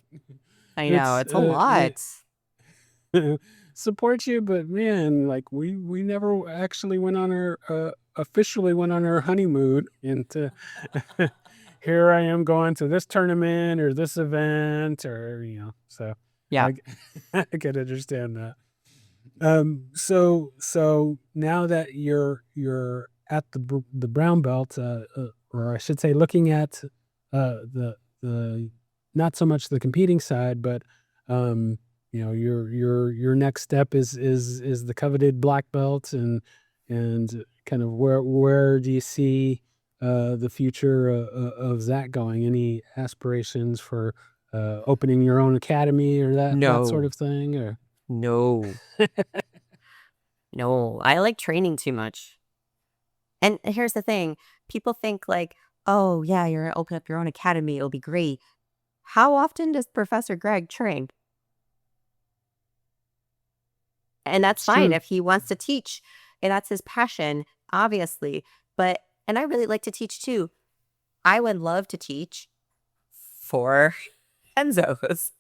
I know, it's, it's a lot. support you, but man, like, we never actually went on our, officially went on our honeymoon, and, here I am going to this tournament or this event or, so Yeah. I I can understand that. So now that you're at the brown belt, or I should say, looking at the not so much the competing side, but your next step is the coveted black belt, and kind of where do you see the future of that going? Any aspirations for opening your own academy or that sort No, of thing, or? no, no. I like training too much. And here's the thing. People think like, oh, yeah, you're going to open up your own academy. It'll be great. How often does Professor Greg train? And that's It's fine true. if he wants to teach and that's his passion, obviously. But, and I really like to teach too. I would love to teach 4 Enzos,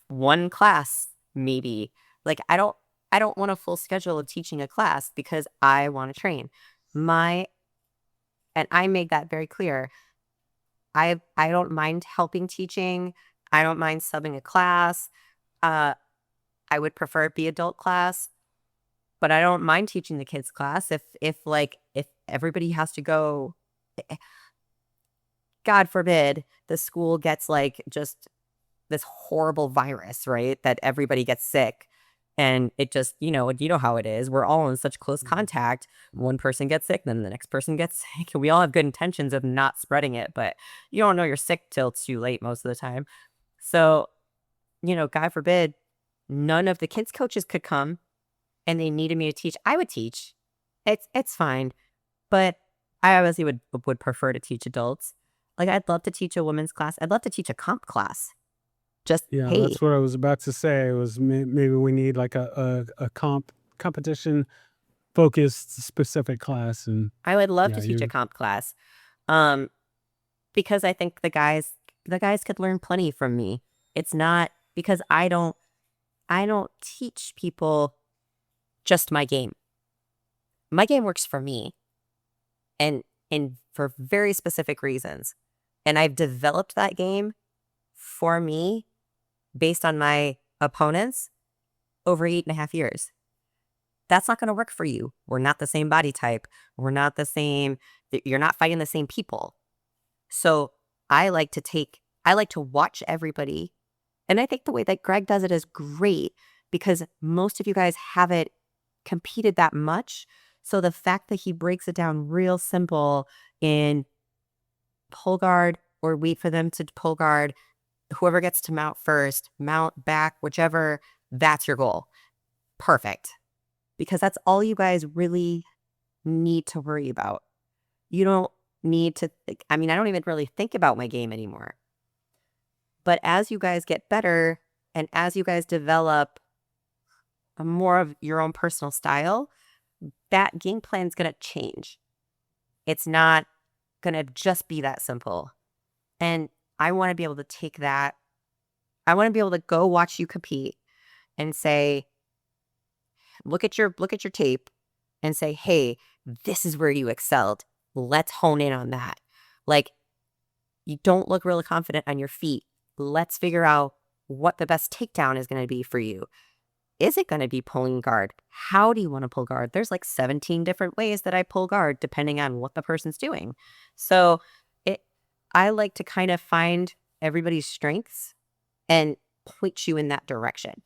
one class, maybe. Like, I don't, I don't want a full schedule of teaching a class because I want to train. And I made that very clear. I don't mind helping teaching. I don't mind subbing a class. Uh, I would prefer it be adult class, but I don't mind teaching the kids class if everybody has to go. God forbid the school gets like just this horrible virus, right? That everybody gets sick. And it just, you know how it is. We're all in such close contact. One person gets sick, then the next person gets sick. And we all have good intentions of not spreading it, but you don't know you're sick till it's too late most of the time. So, God forbid, none of the kids' coaches could come and they needed me to teach. I would teach. It's fine. But I obviously would prefer to teach adults. Like I'd love to teach a women's class. I'd love to teach a comp class. Just, Yeah, hey, that's what I was about to say. It was maybe we need like a competition focused specific class, and I would love yeah, to teach a you. comp class. Um, because I think the guys could learn plenty from me. It's not because I don't teach people just my game. My game works for me and for very specific reasons. And I've developed that game for me based on my opponents over 8.5 years. That's not going to work for you. We're not the same body type. We're not the same. You're not fighting the same people. So I like to watch everybody. And I think the way that Greg does it is great because most of you guys haven't competed that much. So the fact that he breaks it down real simple in pull guard or wait for them to pull guard, whoever gets to mount first, mount back, whichever, that's your goal. Perfect. Because that's all you guys really need to worry about. You don't need to, I don't even really think about my game anymore. But as you guys get better and as you guys develop a more of your own personal style, that game plan is going to change. It's not going to just be that simple. And I want to be able to take that. I want to be able to go watch you compete and say, look at your tape and say, hey, this is where you excelled. Let's hone in on that. Like, you don't look really confident on your feet. Let's figure out what the best takedown is going to be for you. Is it going to be pulling guard? How do you want to pull guard? There's like 17 different ways that I pull guard depending on what the person's doing. So I like to kind of find everybody's strengths and point you in that direction.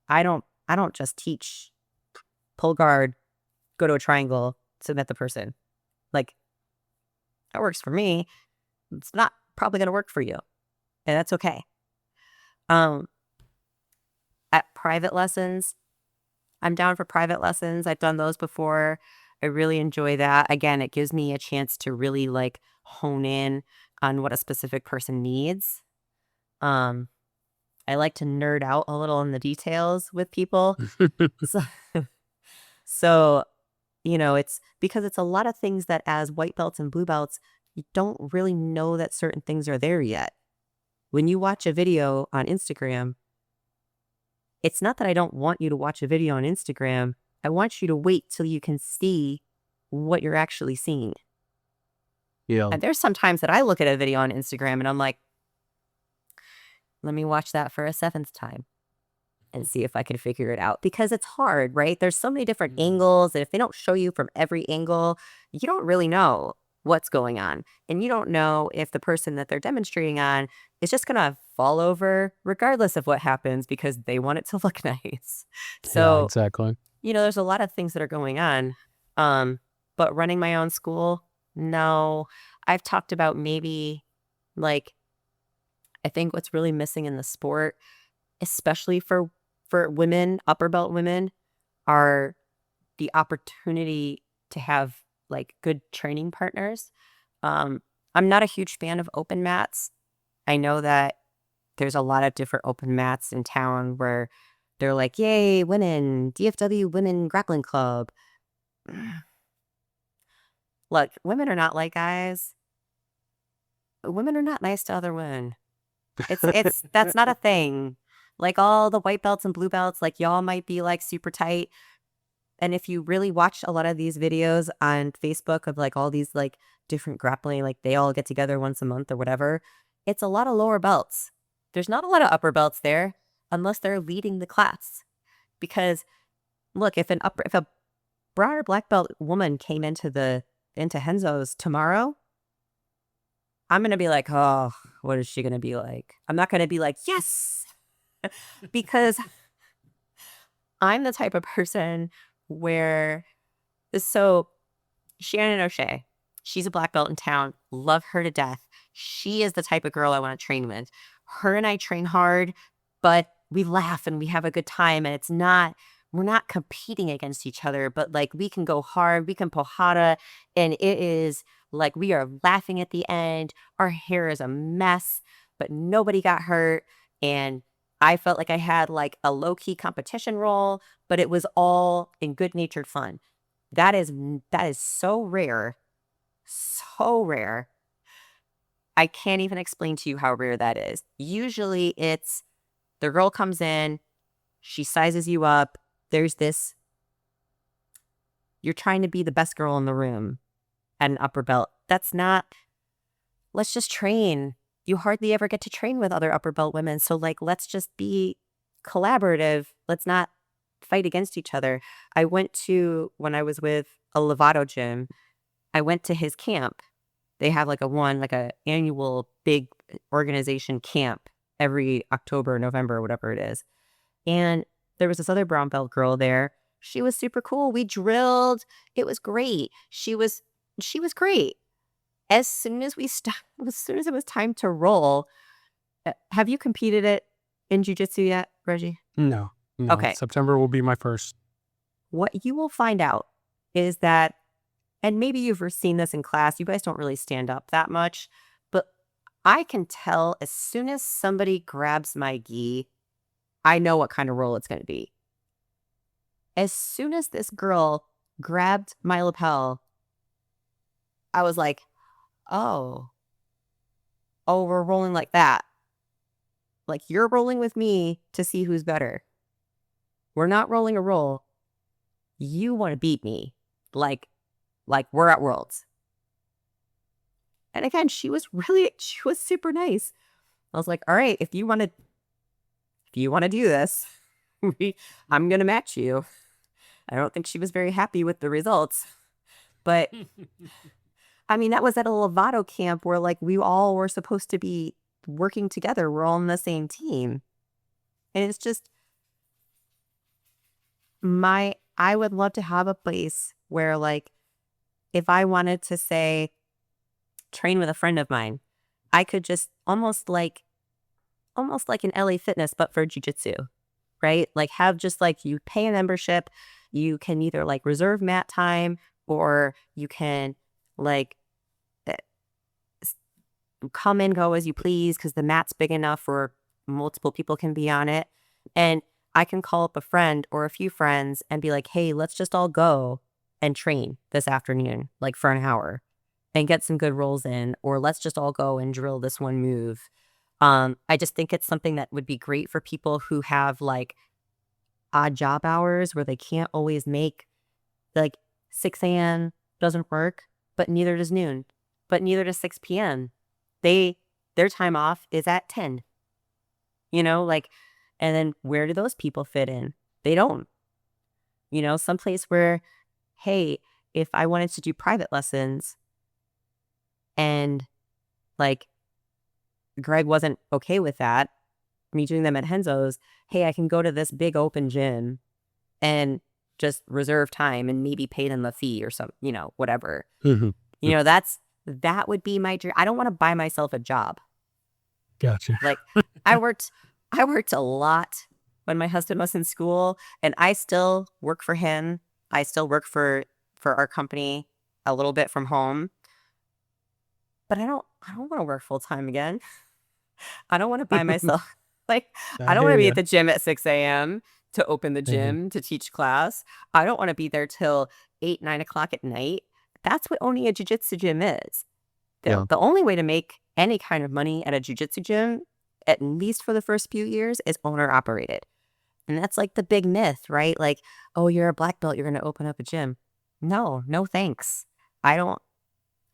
I don't just teach pull guard, go to a triangle, submit the person. Like, that works for me. It's not probably going to work for you. And that's okay. At private lessons, I'm down for private lessons. I've done those before. I really enjoy that. Again, it gives me a chance to really like hone in on what a specific person needs. I like to nerd out a little in the details with people. So, so it's because it's a lot of things that as white belts and blue belts, you don't really know that certain things are there yet. When you watch a video on Instagram, it's not that I don't want you to watch a video on Instagram. I want you to wait till you can see what you're actually seeing. Yeah. And there's some times that I look at a video on Instagram and I'm like, let me watch that for a seventh time and see if I can figure it out. Because it's hard, right? There's so many different angles. And if they don't show you from every angle, you don't really know what's going on. And you don't know if the person that they're demonstrating on is just going to fall over regardless of what happens because they want it to look nice. Yeah, So, exactly. there's a lot of things that are going on. But running my own school, no. I've talked about maybe like, I think what's really missing in the sport, especially for women, upper belt women, are the opportunity to have like good training partners. I'm not a huge fan of open mats. I know that there's a lot of different open mats in town where they're like, yay, women, DFW Women Grappling Club. Look, women are not like guys. Women are not nice to other women. That's not a thing. Like all the white belts and blue belts, like y'all might be like super tight. And if you really watch a lot of these videos on Facebook of like all these like different grappling, like they all get together once a month or whatever, it's a lot of lower belts. There's not a lot of upper belts there unless they're leading the class. Because look, if a brown or black belt woman came into Henzo's tomorrow, I'm gonna be like, oh, what is she gonna be like? I'm not gonna be like, yes, because I'm the type of person where so Shannon O'Shea, she's a black belt in town. Love her to death. She is the type of girl I want to train with. Her and I train hard, but we laugh and we have a good time. And we're not competing against each other, but like we can go hard, we can pohada, and it is like we are laughing at the end. Our hair is a mess, but nobody got hurt. And I felt like I had like a low key competition role, but it was all in good natured fun. That is so rare. So rare. I can't even explain to you how rare that is. Usually it's the girl comes in, she sizes you up. There's this, you're trying to be the best girl in the room at an upper belt. That's not, let's just train. You hardly ever get to train with other upper belt women. So like, let's just be collaborative. Let's not fight against each other. When I was with a Lovato gym, I went to his camp. They have like a annual big organization camp every October, November, whatever it is. And there was this other brown belt girl there. She was super cool. We drilled. It was great. She was great. As soon as as soon as it was time to roll, have you competed in jiu-jitsu yet, Reggie? No. Okay. September will be my first. What you will find out is that, and maybe you've seen this in class, you guys don't really stand up that much, but I can tell as soon as somebody grabs my gi, I know what kind of roll it's going to be. As soon as this girl grabbed my lapel, I was like, oh, we're rolling like that. Like you're rolling with me to see who's better. We're not rolling a roll. You want to beat me. Like we're at Worlds. And again, she was super nice. I was like, all right, if you want to do this, I'm going to match you. I don't think she was very happy with the results, but I mean, that was at a Lovato camp where like we all were supposed to be working together. We're all on the same team. And it's just I would love to have a place where like, if I wanted to say, train with a friend of mine, I could just almost like an LA Fitness, but for jiu-jitsu, right? Like have just like you pay a membership, you can either like reserve mat time or you can like come and go as you please because the mat's big enough where multiple people can be on it. And I can call up a friend or a few friends and be like, hey, let's just all go and train this afternoon, like for an hour and get some good rolls in, or let's just all go and drill this one move. I just think it's something that would be great for people who have like odd job hours where they can't always make like 6 a.m. doesn't work, but neither does noon, but neither does 6 p.m. Their time off is at 10, like, and then where do those people fit in? They don't, someplace where, hey, if I wanted to do private lessons and like Greg wasn't okay with that, me doing them at Henzo's, hey, I can go to this big open gym and just reserve time and maybe pay them a fee or some, whatever. Mm-hmm. That would be my dream. I don't want to buy myself a job. Gotcha. Like I worked a lot when my husband was in school, and I still work for him. I still work for our company a little bit from home. But I don't want to work full time again. I don't want to buy myself I don't want to be at the gym at 6 a.m. to open the gym to teach class. I don't want to be there till 8, 9 o'clock at night. That's what owning a jiu-jitsu gym is. The only way to make any kind of money at a jiu-jitsu gym at least for the first few years, is owner operated. And that's like the big myth, right? Like, oh, you're a black belt, you're going to open up a gym. No, no thanks. I don't,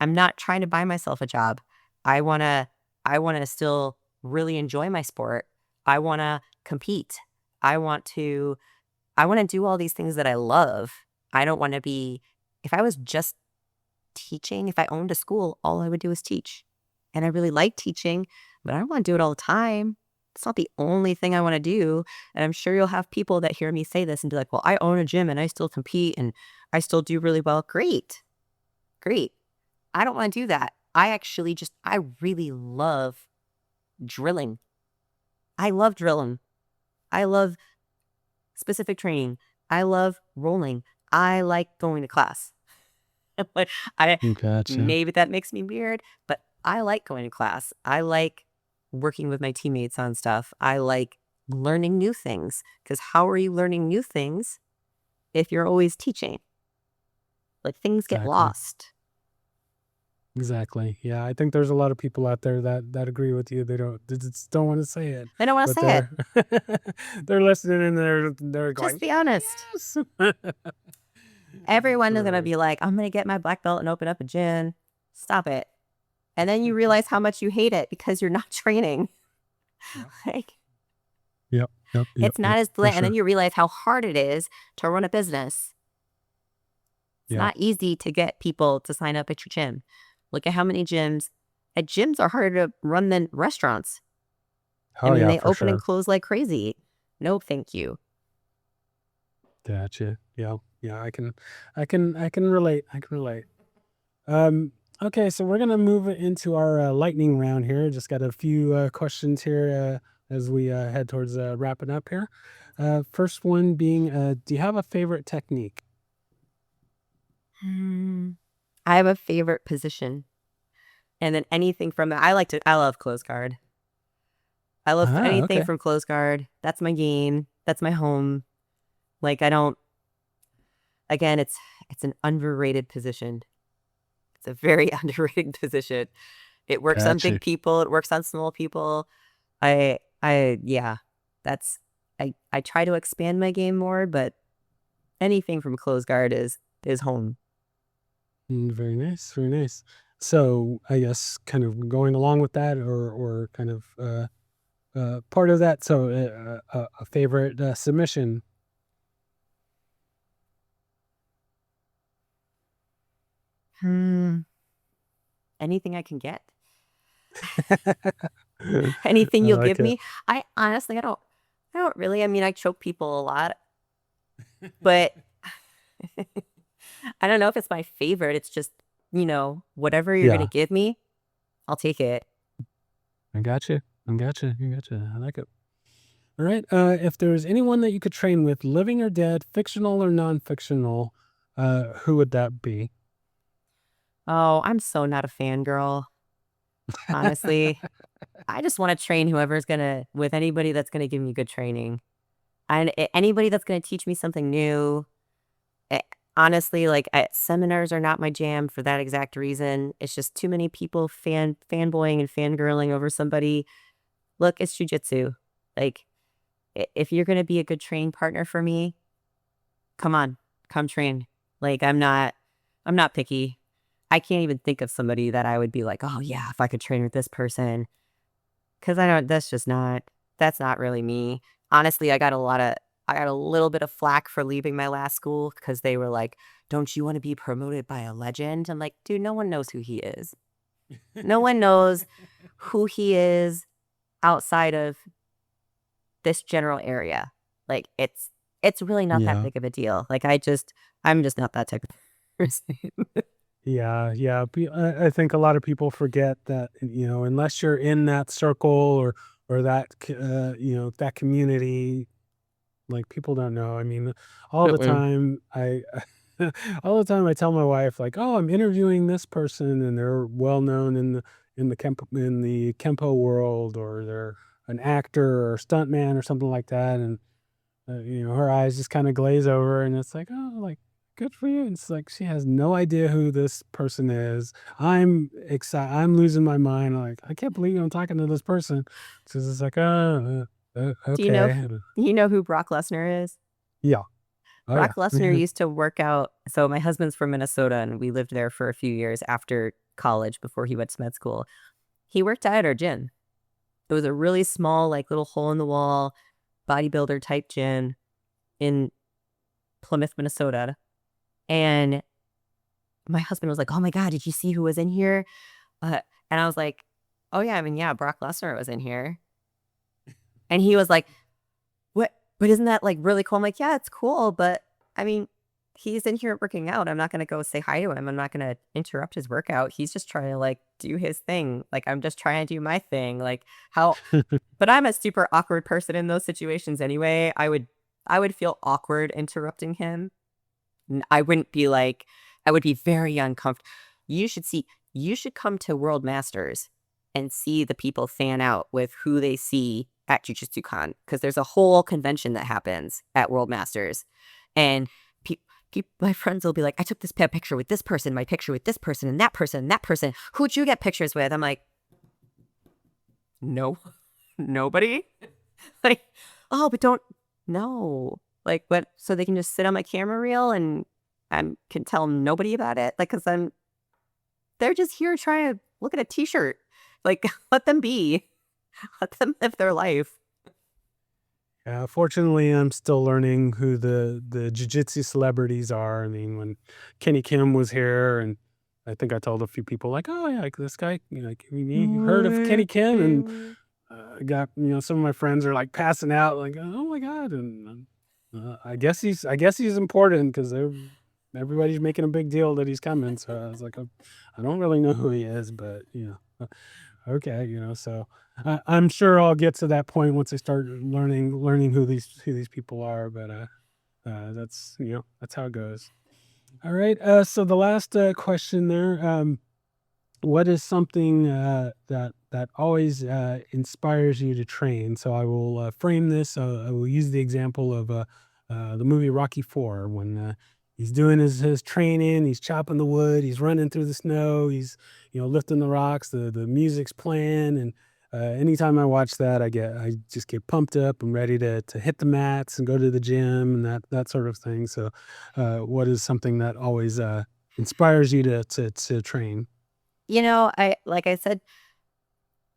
I'm not trying to buy myself a job. I want to, I want to still really enjoy my sport. I want to compete. I want to, I want to do all these things that I love. I don't want to be, if I was just teaching, if I owned a school, all I would do is teach. And I really like teaching, but I don't want to do it all the time. It's not the only thing I want to do. And I'm sure you'll have people that hear me say this and be like, well, I own a gym and I still compete and I still do really well. Great. Great. I don't want to do that. I actually just, I really love drilling. I love drilling. I love specific training. I love rolling. I like going to class. Like, I Gotcha. maybe that makes me weird, but I like going to class. I like working with my teammates on stuff. I like learning new things because how are you learning new things if you're always teaching? Like things get Exactly. lost. Exactly. Yeah, I think there's a lot of people out there that agree with you. They just don't want to say it, They don't want to but say it. they're listening and they're Just going, be honest. yes. Everyone is going to Right. be like, I'm going to get my black belt and open up a gym. Stop it. And then you realize how much you hate it because you're not training. Yep. Like, Yep. Yep. Yep. it's not Yep. as, For and then sure. you realize how hard it is to run a business. It's Yeah. not easy to get people to sign up at your gym. Look at how many gyms. Gyms are harder to run than restaurants. I Oh mean, yeah, they for open and sure. close like crazy. No, thank you. Gotcha. Yeah. Yeah. I can relate. I can relate. Um, okay, so we're gonna move it into our lightning round here. Just got a few questions here as we head towards wrapping up here. First one being, do you have a favorite technique? Hmm. I have a favorite position. And then anything from that, I love close guard. I love Ah, anything okay, from close guard. That's my game. That's my home. Like I don't, again, it's an underrated position. It's a very underrated position. It works on gotcha. big people. It works on small people. Yeah, that's, I try to expand my game more, but anything from close guard is home. Very nice, very nice. So I guess kind of going along with that, or kind of part of that. So a favorite submission. Hmm. Anything I can get. I Anything you'll like give it. me. I honestly, I don't really. I mean, I choke people a lot, but I don't know if it's my favorite. It's just, whatever you're gonna Yeah, give me, I'll take it. I got you. I got you. I got you. I like it. All right. If there was anyone that you could train with, living or dead, fictional or non-fictional, who would that be? Oh, I'm so not a fangirl. Honestly, I just want to train whoever's gonna with anybody that's gonna give me good training. And anybody that's gonna teach me something new. eh, Honestly, like seminars are not my jam for that exact reason. It's just too many people fanboying and fangirling over somebody. Look, it's jujitsu. Like, if you're gonna be a good training partner for me, come on, come train. Like, I'm not picky. I can't even think of somebody that I would be like, oh yeah, if I could train with this person. 'Cause I don't that's not really me. Honestly, I got a little bit of flack for leaving my last school because they were like, "Don't you wanna be promoted by a legend?" I'm like, "Dude, no one knows who he is. No one knows who he is outside of this general area." Like, it's really not that Yeah. big of a deal. Like, I'm just not that type of person. Yeah, yeah. I think a lot of people forget that, unless you're in that circle or that that community, like people don't know. I mean, all the Mm-mm. time I all the time I tell my wife like, "Oh, I'm interviewing this person and they're well known in the Kempo world, or they're an actor or stuntman or something like that." And her eyes just kind of glaze over and it's like, "Oh, like good for you. It's like she has no idea who this person is. I'm excited. I'm losing my mind. Like, I can't believe I'm talking to this person. She's just like, Do you know okay. you know who Brock Lesnar is? Yeah. Oh, Brock yeah. Lesnar used to work out. So my husband's from Minnesota, and we lived there for a few years after college before he went to med school. He worked out at our gym. It was a really small, like, little hole in the wall bodybuilder type gym in Plymouth, Minnesota. And my husband was like, "Oh my god, did you see who was in here?" And I was like, "Oh yeah, I mean, yeah, Brock Lesnar was in here." And he was like, "What? But isn't that, like, really cool?" I'm like, "Yeah, it's cool, but I mean, he's in here working out. I'm not gonna go say hi to him. I'm not gonna interrupt his workout. He's just trying to, like, do his thing. Like, I'm just trying to do my thing. Like, how." But I'm a super awkward person in those situations anyway. I would feel awkward interrupting him. I wouldn't be like, I would be very uncomfortable. You should come to World Masters and see the people fan out with who they see at Jiu-Jitsu Con, because there's a whole convention that happens at World Masters. And my friends will be like, "I took this picture with this person, my picture with this person, and that person, and that person. Who'd you get pictures with?" I'm like, "No, nobody." Like, "Oh, but don't, no." Like, what? So they can just sit on my camera reel and can tell nobody about it? Like, because they're just here trying to look at a t-shirt. Like, let them be. Let them live their life. Fortunately, I'm still learning who the jiu-jitsu celebrities are. I mean, when Kenny Kim was here, and I think I told a few people like, "Oh yeah, like this guy, like you heard of Kenny Kim?" And got some of my friends are like passing out, like, "Oh my god!" And I guess he's important because everybody's making a big deal that he's coming. So I was like, I don't really know who he is, but okay, so I'm sure I'll get to that point once I start learning who these people are. But that's how it goes. All right. So the last question there. What is something that always inspires you to train? So I will frame this. I will use the example of the movie Rocky Four when he's doing his training. He's chopping the wood. He's running through the snow. He's lifting the rocks. The music's playing, and anytime I watch that, I just get pumped up and ready to hit the mats and go to the gym and that sort of thing. So, what is something that always inspires you to train? Like I said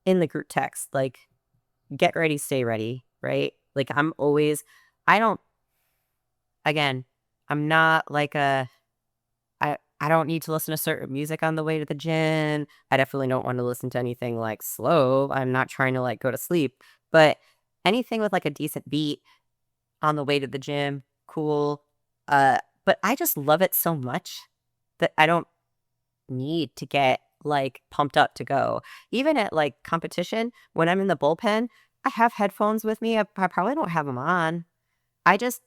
in the group text, like, get ready, stay ready, right? Like, I don't, again, I'm not like I don't need to listen to certain music on the way to the gym. I definitely don't want to listen to anything like slow. I'm not trying to like go to sleep, but anything with like a decent beat on the way to the gym, cool. But I just love it so much that I don't need to get like pumped up to go. Even at like competition, when I'm in the bullpen, I have headphones with me. I probably don't have them on. I just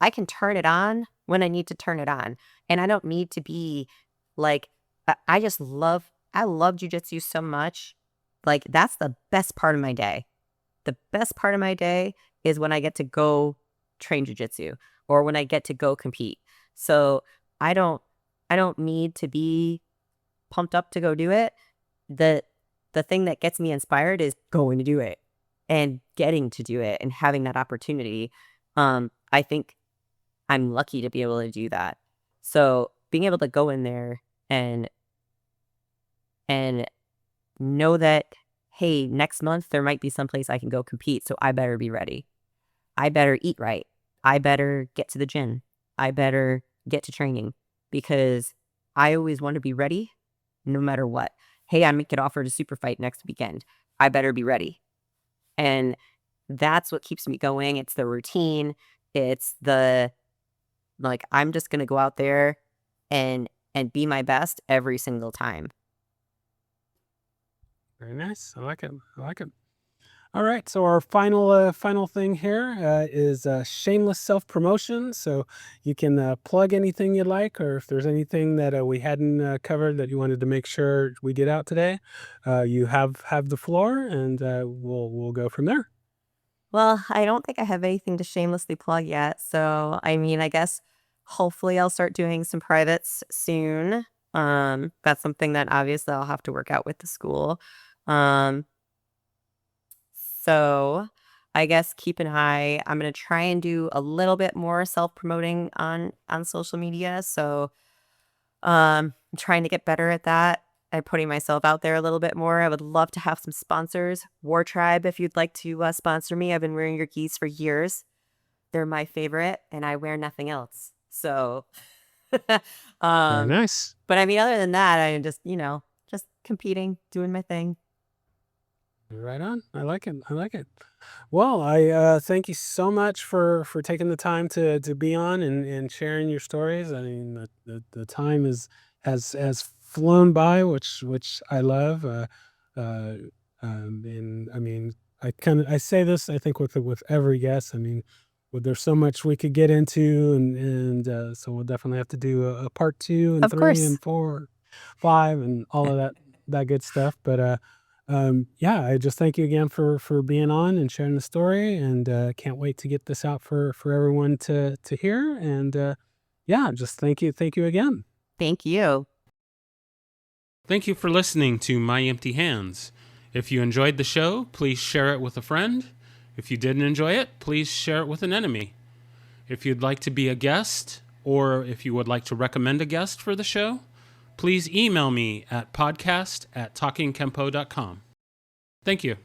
I can turn it on when I need to turn it on. And I don't need to be like, I love jujitsu so much. Like, that's the best part of my day. The best part of my day is when I get to go train jujitsu or when I get to go compete. So I don't, I don't need to be pumped up to go do it. The, the thing that gets me inspired is going to do it and getting to do it and having that opportunity. I think I'm lucky to be able to do that. So being able to go in there and and know that, hey, next month there might be someplace I can go compete, so I better be ready. I better eat right. I better get to the gym. I better get to training because I always want to be ready no matter what. Hey, I might get offered a super fight next weekend. I better be ready. And that's what keeps me going. It's the routine. It's the, like, I'm just gonna go out there and be my best every single time. Very nice. I like it. I like it. All right. So our final thing here is shameless self promotion. So you can plug anything you'd like, or if there's anything that we hadn't covered that you wanted to make sure we get out today, you have the floor, and we'll go from there. Well, I don't think I have anything to shamelessly plug yet. So, I mean, I guess Hopefully I'll start doing some privates soon. That's something that obviously I'll have to work out with the school. Um, so I guess keep an eye. I'm gonna try and do a little bit more self-promoting on social media. So I'm trying to get better at that. I'm putting myself out there a little bit more. I would love to have some sponsors. War Tribe, if you'd like to sponsor me. I've been wearing your geese for years. They're my favorite, and I wear nothing else. So, Very um, nice. but I mean, other than that, I'm just, just competing, doing my thing. Right on. I like it. I like it. Well, I thank you so much for taking the time to be on and sharing your stories. I mean, the time has flown by, which I love. Uh, and I mean, I say this, I think, with every guest. I mean, there's so much we could get into, and so we'll definitely have to do a part 2 and Of 3 course. and 4, 5, and all of that good stuff. But yeah, I just thank you again for being on and sharing the story, and can't wait to get this out for everyone to hear. And yeah, just thank you again. Thank you. Thank you for listening to My Empty Hands. If you enjoyed the show, please share it with a friend. If you didn't enjoy it, please share it with an enemy. If you'd like to be a guest, or if you would like to recommend a guest for the show, please email me at podcast@talkingkempo.com. Thank you.